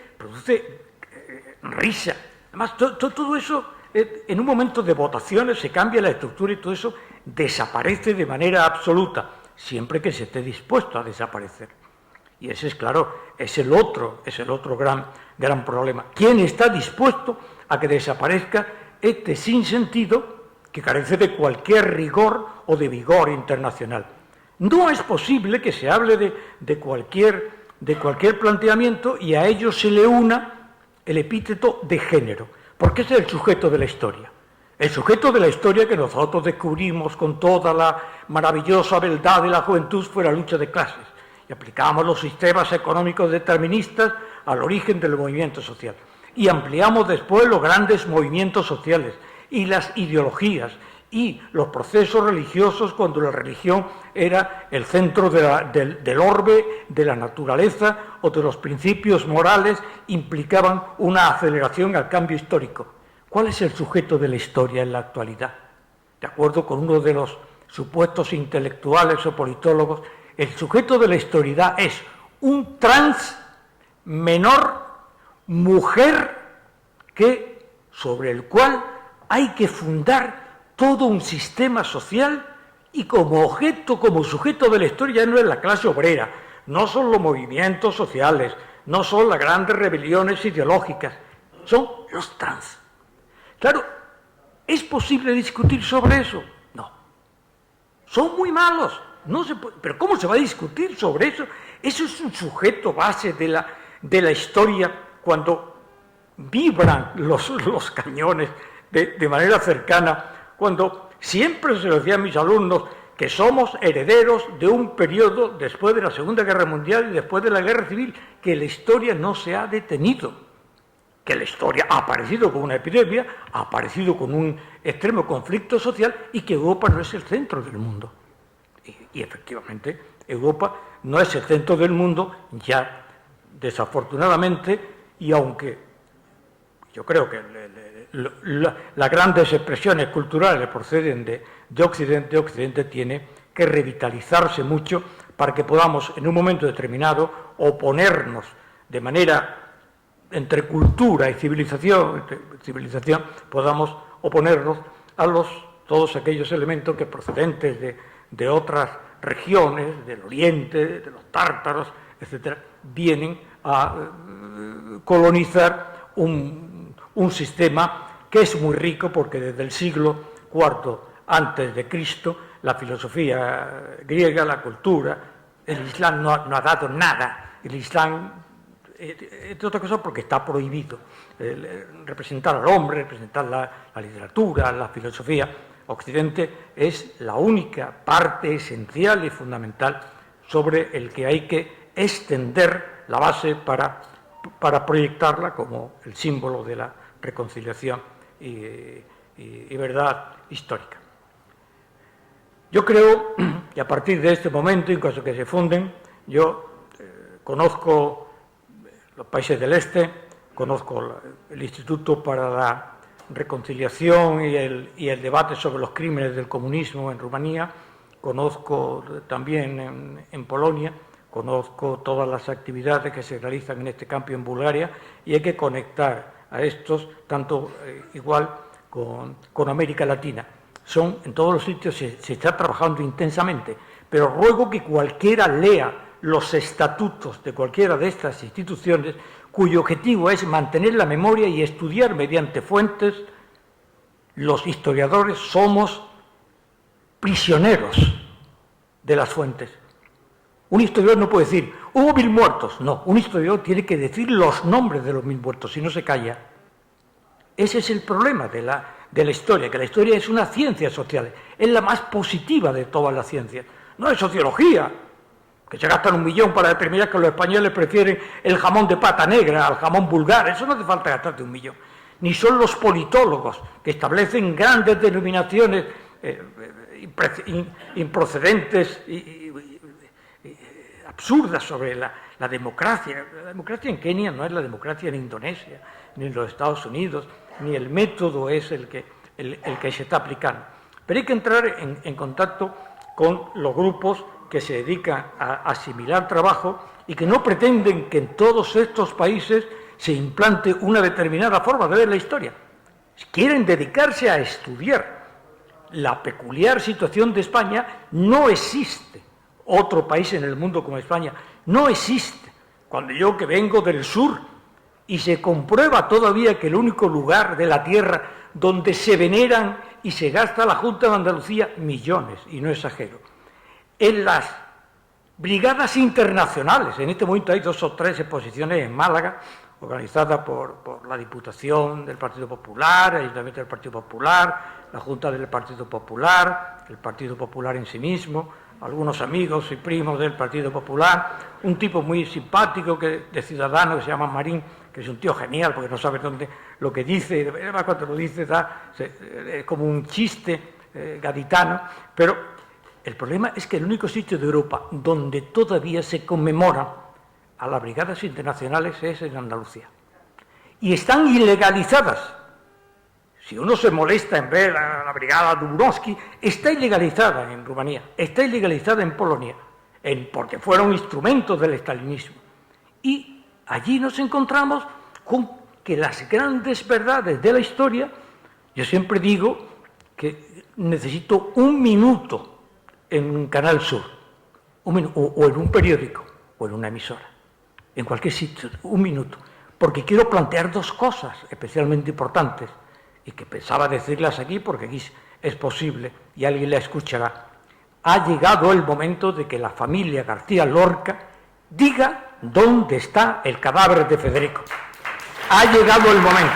risa. Además, todo eso, en un momento de votaciones se cambia la estructura y todo eso desaparece de manera absoluta, siempre que se esté dispuesto a desaparecer. Y ese es, claro, es el otro gran problema. ¿Quién está dispuesto a que desaparezca este sinsentido que carece de cualquier rigor o de vigor internacional? No es posible que se hable de cualquier planteamiento y a ello se le una el epíteto de género, porque ese es el sujeto de la historia. El sujeto de la historia que nosotros descubrimos con toda la maravillosa beldad de la juventud fue la lucha de clases, y aplicamos los sistemas económicos deterministas al origen del movimiento social. Y ampliamos después los grandes movimientos sociales y las ideologías y los procesos religiosos cuando la religión era el centro del orbe, de la naturaleza o de los principios morales, implicaban una aceleración al cambio histórico. ¿Cuál es el sujeto de la historia en la actualidad? De acuerdo con uno de los supuestos intelectuales o politólogos, el sujeto de la historia es un trans menor, mujer, sobre el cual hay que fundar todo un sistema social, y como objeto, como sujeto de la historia no es la clase obrera, no son los movimientos sociales, no son las grandes rebeliones ideológicas, son los trans. Claro, ¿es posible discutir sobre eso? No. Son muy malos. No se puede, pero ¿cómo se va a discutir sobre eso? Eso es un sujeto base de la historia cuando vibran los cañones de manera cercana, cuando siempre se lo decía a mis alumnos que somos herederos de un periodo después de la Segunda Guerra Mundial y después de la Guerra Civil, que la historia no se ha detenido, que la historia ha aparecido con una epidemia, ha aparecido con un extremo conflicto social y que Europa no es el centro del mundo. Y efectivamente, Europa no es el centro del mundo ya, desafortunadamente, y aunque yo creo que las grandes expresiones culturales proceden de Occidente tiene que revitalizarse mucho para que podamos en un momento determinado oponernos de manera entre cultura y civilización, podamos oponernos a los todos aquellos elementos que procedentes de otras regiones, del Oriente, de los tártaros, etcétera, vienen a colonizar un sistema que es muy rico, porque desde el siglo IV antes de Cristo, la filosofía griega, la cultura, el Islam no ha dado nada. El Islam, entre otras cosas, porque está prohibido representar al hombre, representar la literatura, la filosofía. Occidente es la única parte esencial y fundamental sobre el que hay que extender la base para proyectarla como el símbolo de la reconciliación y verdad histórica. Yo creo que a partir de este momento, en caso que se funden, yo conozco los países del Este, conozco el Instituto para la Reconciliación y el debate sobre los crímenes del comunismo en Rumanía, conozco también en Polonia, conozco todas las actividades que se realizan en este campo en Bulgaria, y hay que conectar a estos tanto igual con América Latina. En todos los sitios se está trabajando intensamente, pero ruego que cualquiera lea los estatutos de cualquiera de estas instituciones, cuyo objetivo es mantener la memoria y estudiar mediante fuentes. Los historiadores somos prisioneros de las fuentes. Un historiador no puede decir, hubo 1000 muertos. No, un historiador tiene que decir los nombres de los 1000 muertos, si no se calla. Ese es el problema de la historia, que la historia es una ciencia social, es la más positiva de todas las ciencias. No es sociología, que se gastan 1 millón para determinar que los españoles prefieren el jamón de pata negra al jamón vulgar. Eso no hace falta gastarte 1 millón. Ni son los politólogos, que establecen grandes denominaciones improcedentes y absurdas sobre la democracia. La democracia en Kenia no es la democracia en Indonesia, ni en los Estados Unidos, ni el método es el que se está aplicando. Pero hay que entrar en contacto con los grupos que se dedican a asimilar trabajo y que no pretenden que en todos estos países se implante una determinada forma de ver la historia. Quieren dedicarse a estudiar la peculiar situación de España. No existe otro país en el mundo como España. No existe. Cuando yo, que vengo del sur, y se comprueba todavía que el único lugar de la tierra donde se veneran y se gasta la Junta de Andalucía millones, y no exagero, en las brigadas internacionales. En este momento hay 2 o 3 exposiciones en Málaga, organizadas por la Diputación del Partido Popular, el Ayuntamiento del Partido Popular, la Junta del Partido Popular, el Partido Popular en sí mismo, algunos amigos y primos del Partido Popular, un tipo muy simpático de Ciudadanos que se llama Marín, que es un tío genial porque no sabe lo que dice, y además cuando lo dice es como un chiste gaditano, pero el problema es que el único sitio de Europa donde todavía se conmemora a las brigadas internacionales es en Andalucía. Y están ilegalizadas. Si uno se molesta en ver a la brigada Dubrovsky, está ilegalizada en Rumanía, está ilegalizada en Polonia, porque fueron instrumentos del estalinismo. Y allí nos encontramos con que las grandes verdades de la historia, yo siempre digo que necesito 1 minuto en un Canal Sur, o en un periódico, o en una emisora, en cualquier sitio, 1 minuto, porque quiero plantear 2 cosas especialmente importantes, y que pensaba decirlas aquí porque aquí es posible y alguien la escuchará. Ha llegado el momento de que la familia García Lorca diga dónde está el cadáver de Federico. Ha llegado el momento.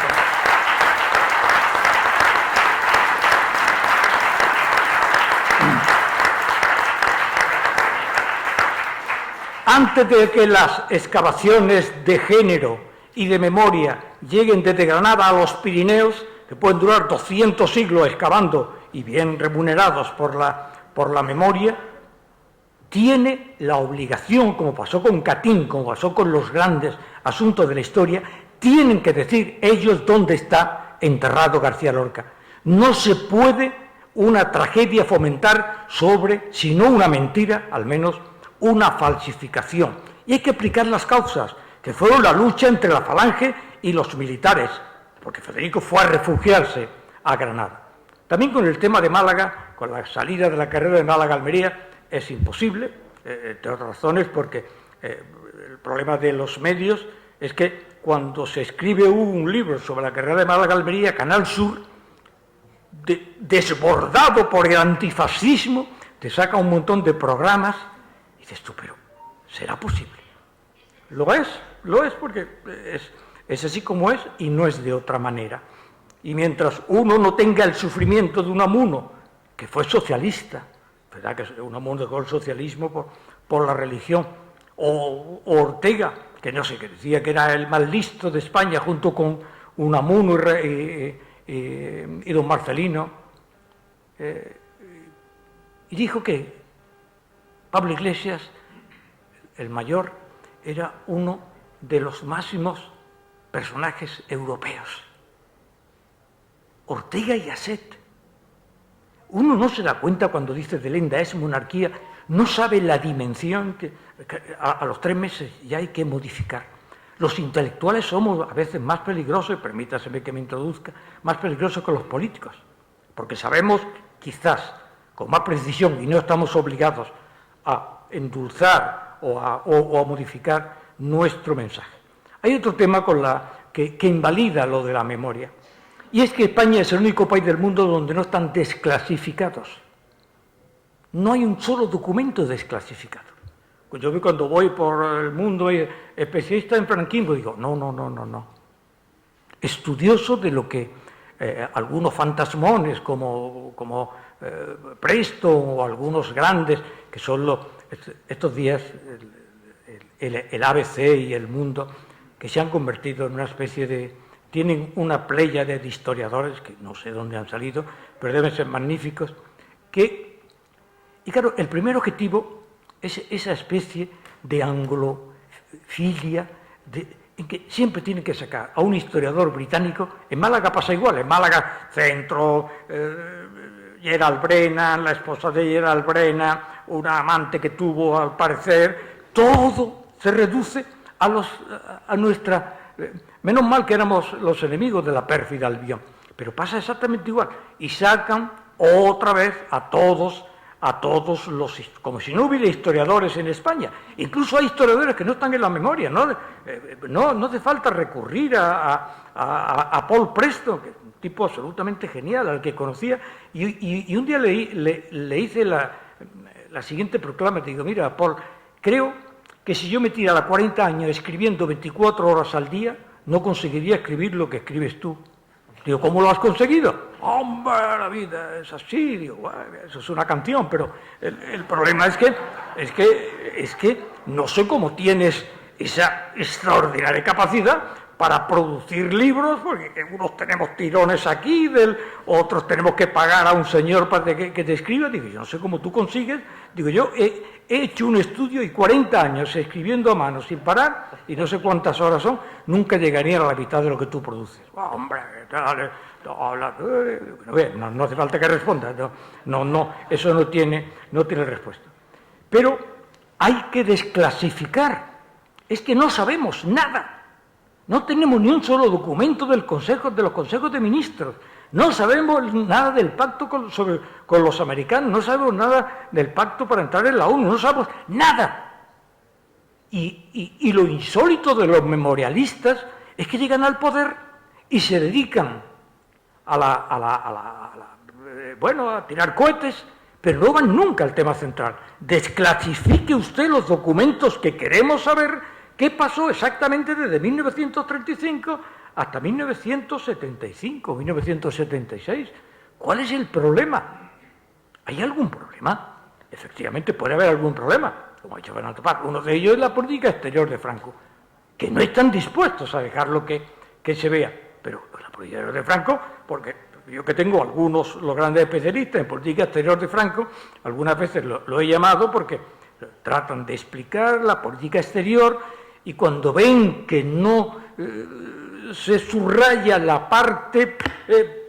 Antes de que las excavaciones de género y de memoria lleguen desde Granada a los Pirineos, que pueden durar 200 siglos excavando y bien remunerados por la memoria, tiene la obligación, como pasó con Catín, como pasó con los grandes asuntos de la historia, tienen que decir ellos dónde está enterrado García Lorca. No se puede una tragedia fomentar sobre, si no una mentira, al menos una falsificación. Y hay que explicar las causas, que fueron la lucha entre la Falange y los militares, porque Federico fue a refugiarse a Granada. También con el tema de Málaga, con la salida de la carrera de Málaga-Almería, es imposible, entre otras razones, porque el problema de los medios es que cuando se escribe un libro sobre la carrera de Málaga-Almería, Canal Sur, desbordado por el antifascismo, te saca un montón de programas y dices tú, pero ¿será posible? Lo es porque es así como es y no es de otra manera. Y mientras uno no tenga el sufrimiento de Unamuno, que fue socialista, ¿verdad? Que Unamuno dejó el socialismo por la religión, o Ortega, que no sé, que decía que era el más listo de España junto con Unamuno y don Marcelino, y dijo que Pablo Iglesias, el mayor, era uno de los máximos personajes europeos. Ortega y Gasset. Uno no se da cuenta cuando dice de Lenda es monarquía, no sabe la dimensión que a los 3 meses ya hay que modificar. Los intelectuales somos a veces más peligrosos, y permítaseme que me introduzca, más peligrosos que los políticos, porque sabemos quizás con más precisión y no estamos obligados a endulzar o a modificar nuestro mensaje. Hay otro tema que invalida lo de la memoria, y es que España es el único país del mundo donde no están desclasificados. No hay un solo documento desclasificado. Pues yo cuando voy por el mundo especialista en franquismo, digo, no. Estudioso de lo que algunos fantasmones como Preston o algunos grandes, que son estos días el ABC y el Mundo, que se han convertido en una especie de... Tienen una pléyade de historiadores, que no sé dónde han salido, pero deben ser magníficos, y claro, el primer objetivo es esa especie de anglofilia, en que siempre tienen que sacar a un historiador británico. En Málaga pasa igual, en Málaga centro, Gerald Brennan, la esposa de Gerald Brennan, una amante que tuvo al parecer, todo se reduce a nuestra... Menos mal que éramos los enemigos de la pérfida Albión, pero pasa exactamente igual, y sacan otra vez a todos los, como si no hubiera historiadores en España. Incluso hay historiadores que no están en la memoria, no hace falta recurrir a Paul Preston, que es un tipo absolutamente genial, al que conocía, y un día le hice la siguiente proclama, te digo, mira, Paul, creo que si yo me tirara 40 años escribiendo 24 horas al día, no conseguiría escribir lo que escribes tú. Digo, ¿cómo lo has conseguido? Hombre, la vida es así. Digo, bueno, eso es una canción, pero el problema es que no sé cómo tienes esa extraordinaria capacidad para producir libros, porque unos tenemos tirones aquí, otros tenemos que pagar a un señor para que te escriba. Digo, yo no sé cómo tú consigues. Digo, yo he hecho un estudio y 40 años escribiendo a mano sin parar, y no sé cuántas horas son, nunca llegaría a la mitad de lo que tú produces. Hombre, no hace falta que respondas. No, eso no tiene respuesta. Pero hay que desclasificar. Es que no sabemos nada. No tenemos ni un solo documento de los consejos de ministros. No sabemos nada del pacto con los americanos, no sabemos nada del pacto para entrar en la ONU, no sabemos nada. Y lo insólito de los memorialistas es que llegan al poder y se dedican a tirar cohetes, pero no van nunca al tema central. Desclasifique usted los documentos que queremos saber. ¿Qué pasó exactamente desde 1935 hasta 1975, 1976? ¿Cuál es el problema? ¿Hay algún problema? Efectivamente puede haber algún problema, como ha dicho Fernando Paz. Uno de ellos es la política exterior de Franco, que no están dispuestos a dejarlo que se vea. Pero la política exterior de Franco, porque yo que tengo los grandes especialistas en política exterior de Franco, algunas veces lo he llamado porque tratan de explicar la política exterior. Y cuando ven que no se subraya la parte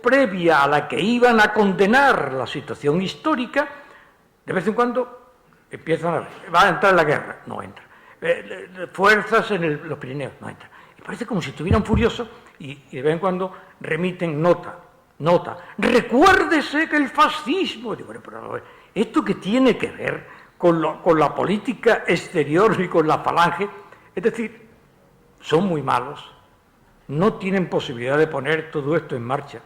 previa a la que iban a condenar la situación histórica, de vez en cuando empiezan a ver, va a entrar la guerra, no entra. Fuerzas en los Pirineos, no entra. Y parece como si estuvieran furiosos y de vez en cuando remiten nota nota, recuérdese que el fascismo... Digo, bueno, pero ¿esto qué tiene que ver con la política exterior y con la falange? Es decir, son muy malos, no tienen posibilidad de poner todo esto en marcha,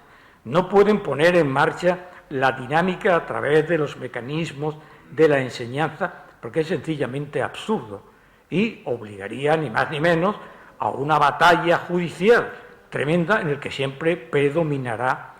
no pueden poner en marcha la dinámica a través de los mecanismos de la enseñanza, porque es sencillamente absurdo y obligaría ni más ni menos a una batalla judicial tremenda en el que siempre predominará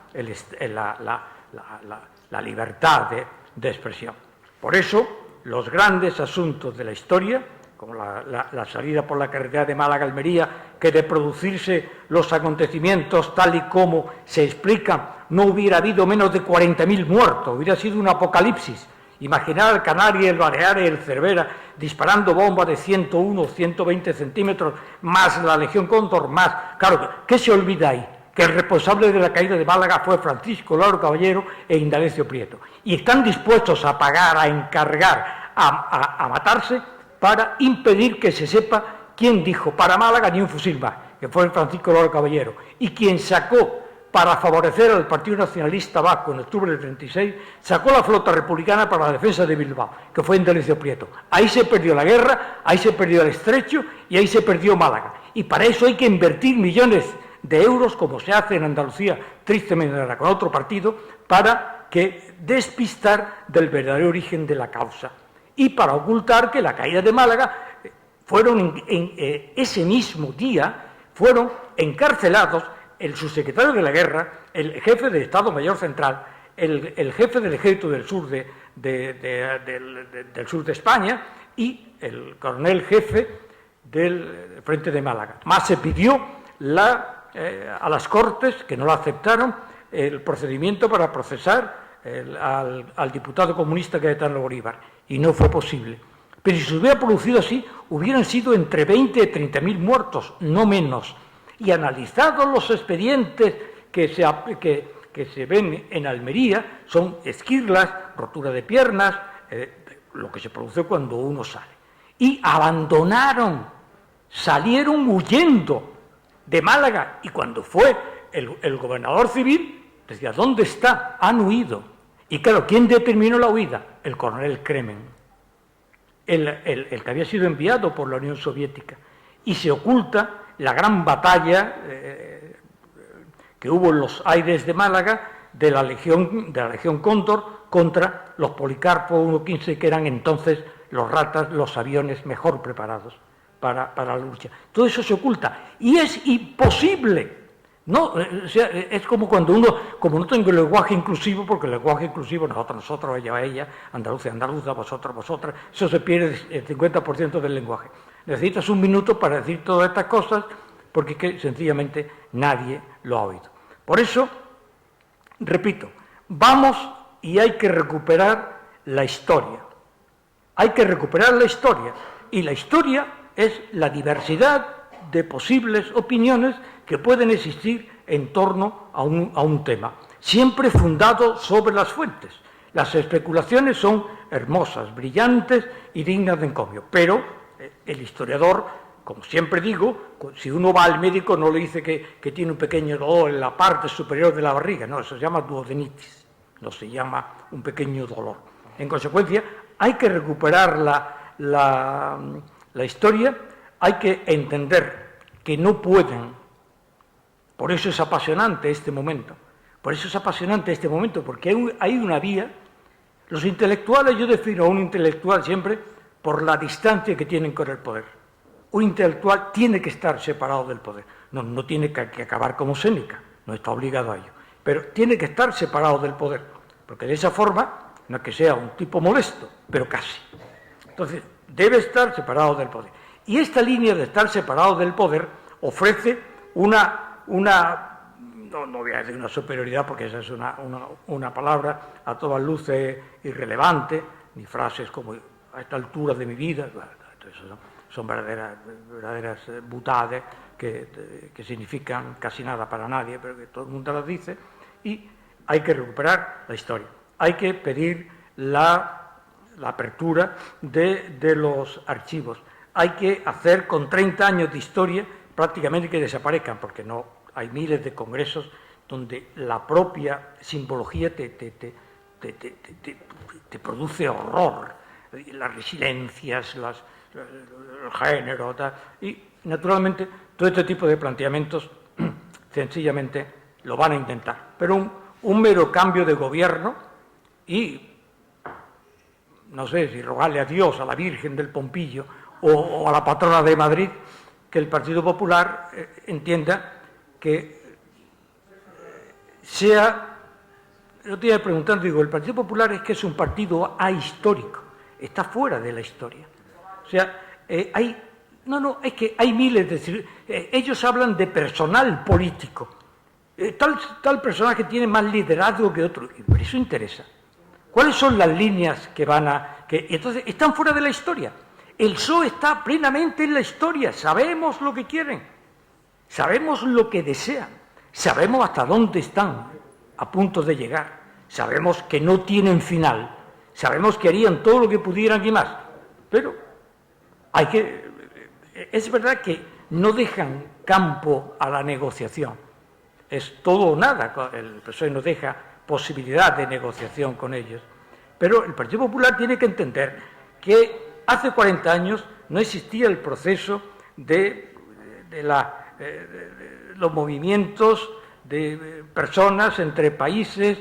la libertad de expresión. Por eso, los grandes asuntos de la historia, como la salida por la carretera de Málaga-Almería, que de producirse los acontecimientos tal y como se explican, no hubiera habido menos de 40.000 muertos, hubiera sido un apocalipsis. Imaginar al Canarias, el Baleares, el Cervera, disparando bombas de 101 o 120 centímetros, más la Legión Cóndor, más... Claro, ¿qué se olvida ahí? Que el responsable de la caída de Málaga fue Francisco Lauro Caballero e Indalecio Prieto. Y están dispuestos a pagar, a encargar, a matarse para impedir que se sepa quién dijo para Málaga ni un fusil más, que fue Francisco Lauro Caballero. Y quien sacó, para favorecer al Partido Nacionalista Vasco en octubre del 36, sacó la flota republicana para la defensa de Bilbao, que fue Indalecio Prieto. Ahí se perdió la guerra, ahí se perdió el Estrecho y ahí se perdió Málaga. Y para eso hay que invertir millones de euros, como se hace en Andalucía, tristemente ahora con otro partido, para que despistar del verdadero origen de la causa. Y para ocultar que la caída de Málaga fueron ese mismo día, fueron encarcelados el subsecretario de la Guerra, el jefe del Estado Mayor Central, el jefe del Ejército del Sur del sur de España y el coronel jefe del Frente de Málaga. Más se pidió a las Cortes, que no lo aceptaron, el procedimiento para procesar al diputado comunista Cayetano Bolívar, y no fue posible. Pero si se hubiera producido así, hubieran sido entre 20 y 30.000 muertos, no menos. Y analizados los expedientes que se ven en Almería, son esquirlas, rotura de piernas, lo que se produce cuando uno sale. Y abandonaron, salieron huyendo de Málaga, y cuando fue el gobernador civil, decía, ¿dónde está? Han huido. Y claro, ¿quién determinó la huida? El coronel Kremen, el que había sido enviado por la Unión Soviética. Y se oculta la gran batalla que hubo en los aires de Málaga de la Legión Cóndor contra los Policarpo 1-15, que eran entonces los ratas, los aviones mejor preparados para la lucha. Todo eso se oculta y es imposible. No, o sea, es como cuando uno, como no tengo el lenguaje inclusivo, porque el lenguaje inclusivo, nosotros, ella, andaluza, vosotras, eso se pierde el 50% del lenguaje. Necesitas un minuto para decir todas estas cosas, porque es que sencillamente nadie lo ha oído. Por eso, repito, vamos y hay que recuperar la historia. Hay que recuperar la historia. Y la historia es la diversidad de posibles opiniones que pueden existir en torno a un tema, siempre fundado sobre las fuentes. Las especulaciones son hermosas, brillantes y dignas de encomio, pero el historiador, como siempre digo, si uno va al médico no le dice que tiene un pequeño dolor en la parte superior de la barriga, no, eso se llama duodenitis, no se llama un pequeño dolor. En consecuencia, hay que recuperar la historia, hay que entender que no pueden. Por eso es apasionante este momento. Porque hay una vía. Los intelectuales, yo defino a un intelectual siempre por la distancia que tienen con el poder. Un intelectual tiene que estar separado del poder. No tiene que acabar como Séneca, no está obligado a ello. Pero tiene que estar separado del poder, porque de esa forma, no es que sea un tipo molesto, pero casi. Entonces, debe estar separado del poder. Y esta línea de estar separado del poder ofrece no voy a decir una superioridad porque esa es una palabra a todas luces irrelevante, ni frases como a esta altura de mi vida, son verdaderas butades que significan casi nada para nadie, pero que todo el mundo las dice, y hay que recuperar la historia, hay que pedir la apertura de los archivos, hay que hacer con 30 años de historia prácticamente que desaparezcan, porque no hay miles de congresos donde la propia simbología te produce horror, las resiliencias, el género, tal, y naturalmente todo este tipo de planteamientos sencillamente lo van a intentar. Pero un mero cambio de gobierno y, no sé si rogarle a Dios, a la Virgen del Pompillo o a la patrona de Madrid, que el Partido Popular entienda que sea... Yo te iba preguntando, digo, el Partido Popular es que es un partido ahistórico, está fuera de la historia. O sea, es que hay miles de... ellos hablan de personal político. Tal personaje tiene más liderazgo que otro, pero eso interesa. ¿Cuáles son las líneas que van a...? Entonces, están fuera de la historia. El PSOE está plenamente en la historia, sabemos lo que quieren, sabemos lo que desean, sabemos hasta dónde están a punto de llegar, sabemos que no tienen final, sabemos que harían todo lo que pudieran y más, pero es verdad que no dejan campo a la negociación, es todo o nada, el PSOE no deja posibilidad de negociación con ellos, pero el Partido Popular tiene que entender que hace 40 años no existía el proceso de los movimientos de personas entre países,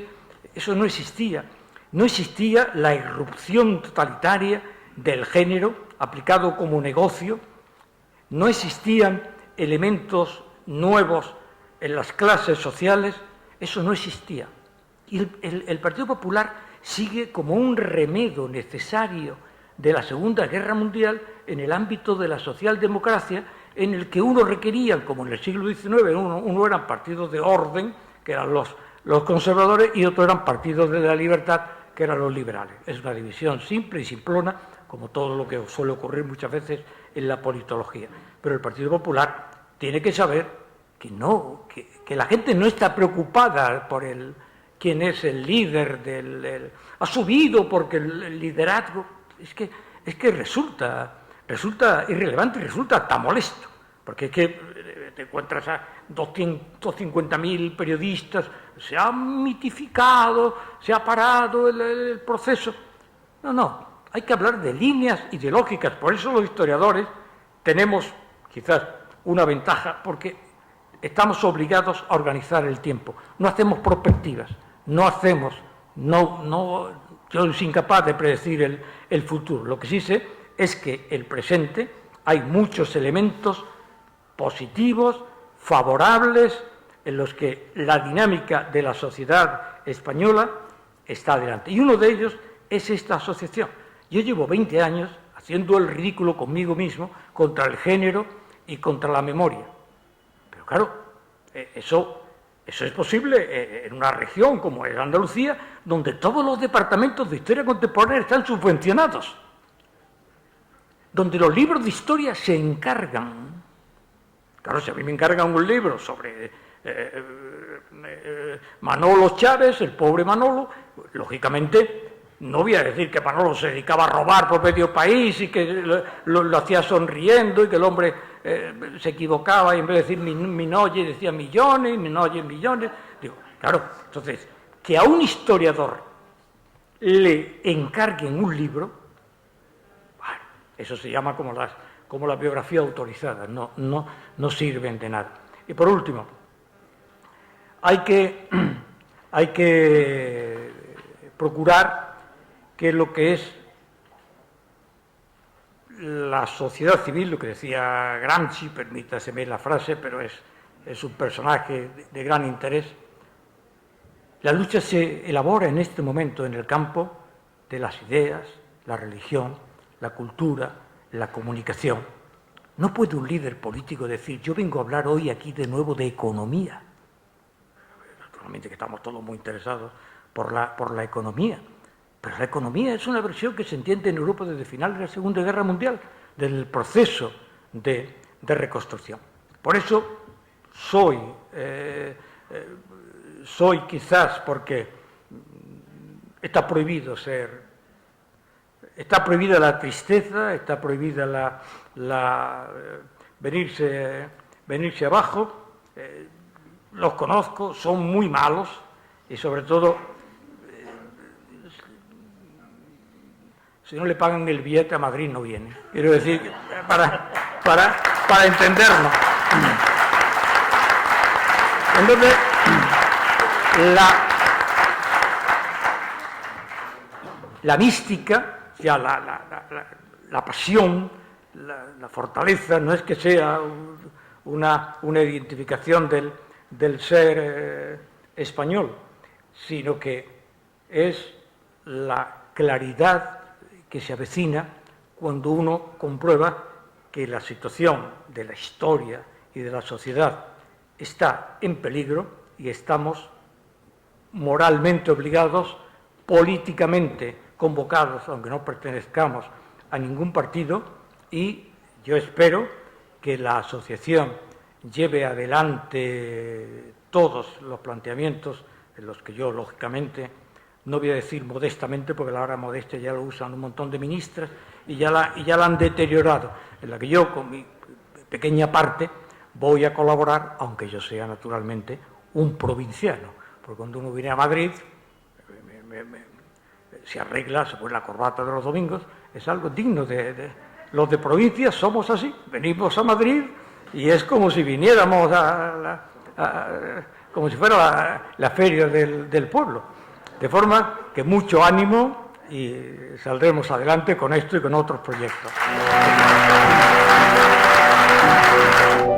eso no existía. No existía la irrupción totalitaria del género aplicado como negocio, no existían elementos nuevos en las clases sociales, eso no existía. Y el Partido Popular sigue como un remedio necesario de la Segunda Guerra Mundial en el ámbito de la socialdemocracia, en el que uno requería, como en el siglo XIX, uno eran partidos de orden, que eran los conservadores, y otros eran partidos de la libertad, que eran los liberales. Es una división simple y simplona, como todo lo que suele ocurrir muchas veces en la politología. Pero el Partido Popular tiene que saber que la gente no está preocupada por quién es el líder ha subido porque el liderazgo... Es que resulta irrelevante y resulta hasta molesto, porque es que te encuentras a 250.000 periodistas, se ha mitificado, se ha parado el proceso. No, hay que hablar de líneas ideológicas, por eso los historiadores tenemos quizás una ventaja, porque estamos obligados a organizar el tiempo, no hacemos perspectivas, yo soy incapaz de predecir el futuro. Lo que sí sé es que el presente hay muchos elementos positivos, favorables, en los que la dinámica de la sociedad española está adelante. Y uno de ellos es esta asociación. Yo llevo 20 años haciendo el ridículo conmigo mismo contra el género y contra la memoria. Pero claro, eso es posible en una región como es Andalucía, donde todos los departamentos de historia contemporánea están subvencionados, donde los libros de historia se encargan. Claro, si a mí me encargan un libro sobre Manolo Chávez, el pobre Manolo, lógicamente no voy a decir que Manolo se dedicaba a robar por medio país y que lo hacía sonriendo y que el hombre se equivocaba y en vez de decir Minoye decía millones, y Minoye millones. Digo, claro, entonces, que a un historiador le encarguen un libro, bueno, eso se llama como la biografía autorizada, no sirven de nada. Y por último, hay que procurar que lo que es la sociedad civil, lo que decía Gramsci, permítaseme la frase, pero es un personaje de gran interés. La lucha se elabora en este momento en el campo de las ideas, la religión, la cultura, la comunicación. No puede un líder político decir, yo vengo a hablar hoy aquí de nuevo de economía. Naturalmente que estamos todos muy interesados por la economía, pero la economía es una versión que se entiende en Europa desde finales de la Segunda Guerra Mundial, del proceso de reconstrucción. Por eso soy quizás, porque está prohibida la tristeza, está prohibida venirse abajo. los conozco, son muy malos y sobre todo, si no le pagan el billete a Madrid no viene. Quiero decir, para entendernos. Entonces, la mística, ya la pasión, la fortaleza, no es que sea una identificación del ser español, sino que es la claridad que se avecina cuando uno comprueba que la situación de la historia y de la sociedad está en peligro y estamos moralmente obligados, políticamente convocados, aunque no pertenezcamos a ningún partido, y yo espero que la asociación lleve adelante todos los planteamientos en los que yo, lógicamente, no voy a decir modestamente, porque la palabra modestia ya lo usan un montón de ministras y ya la han deteriorado, en la que yo, con mi pequeña parte, voy a colaborar, aunque yo sea naturalmente un provinciano, porque cuando uno viene a Madrid, se arregla, se pone la corbata de los domingos, es algo digno los de provincia somos así, venimos a Madrid y es como si viniéramos como si fuera la feria del pueblo. De forma que mucho ánimo y saldremos adelante con esto y con otros proyectos.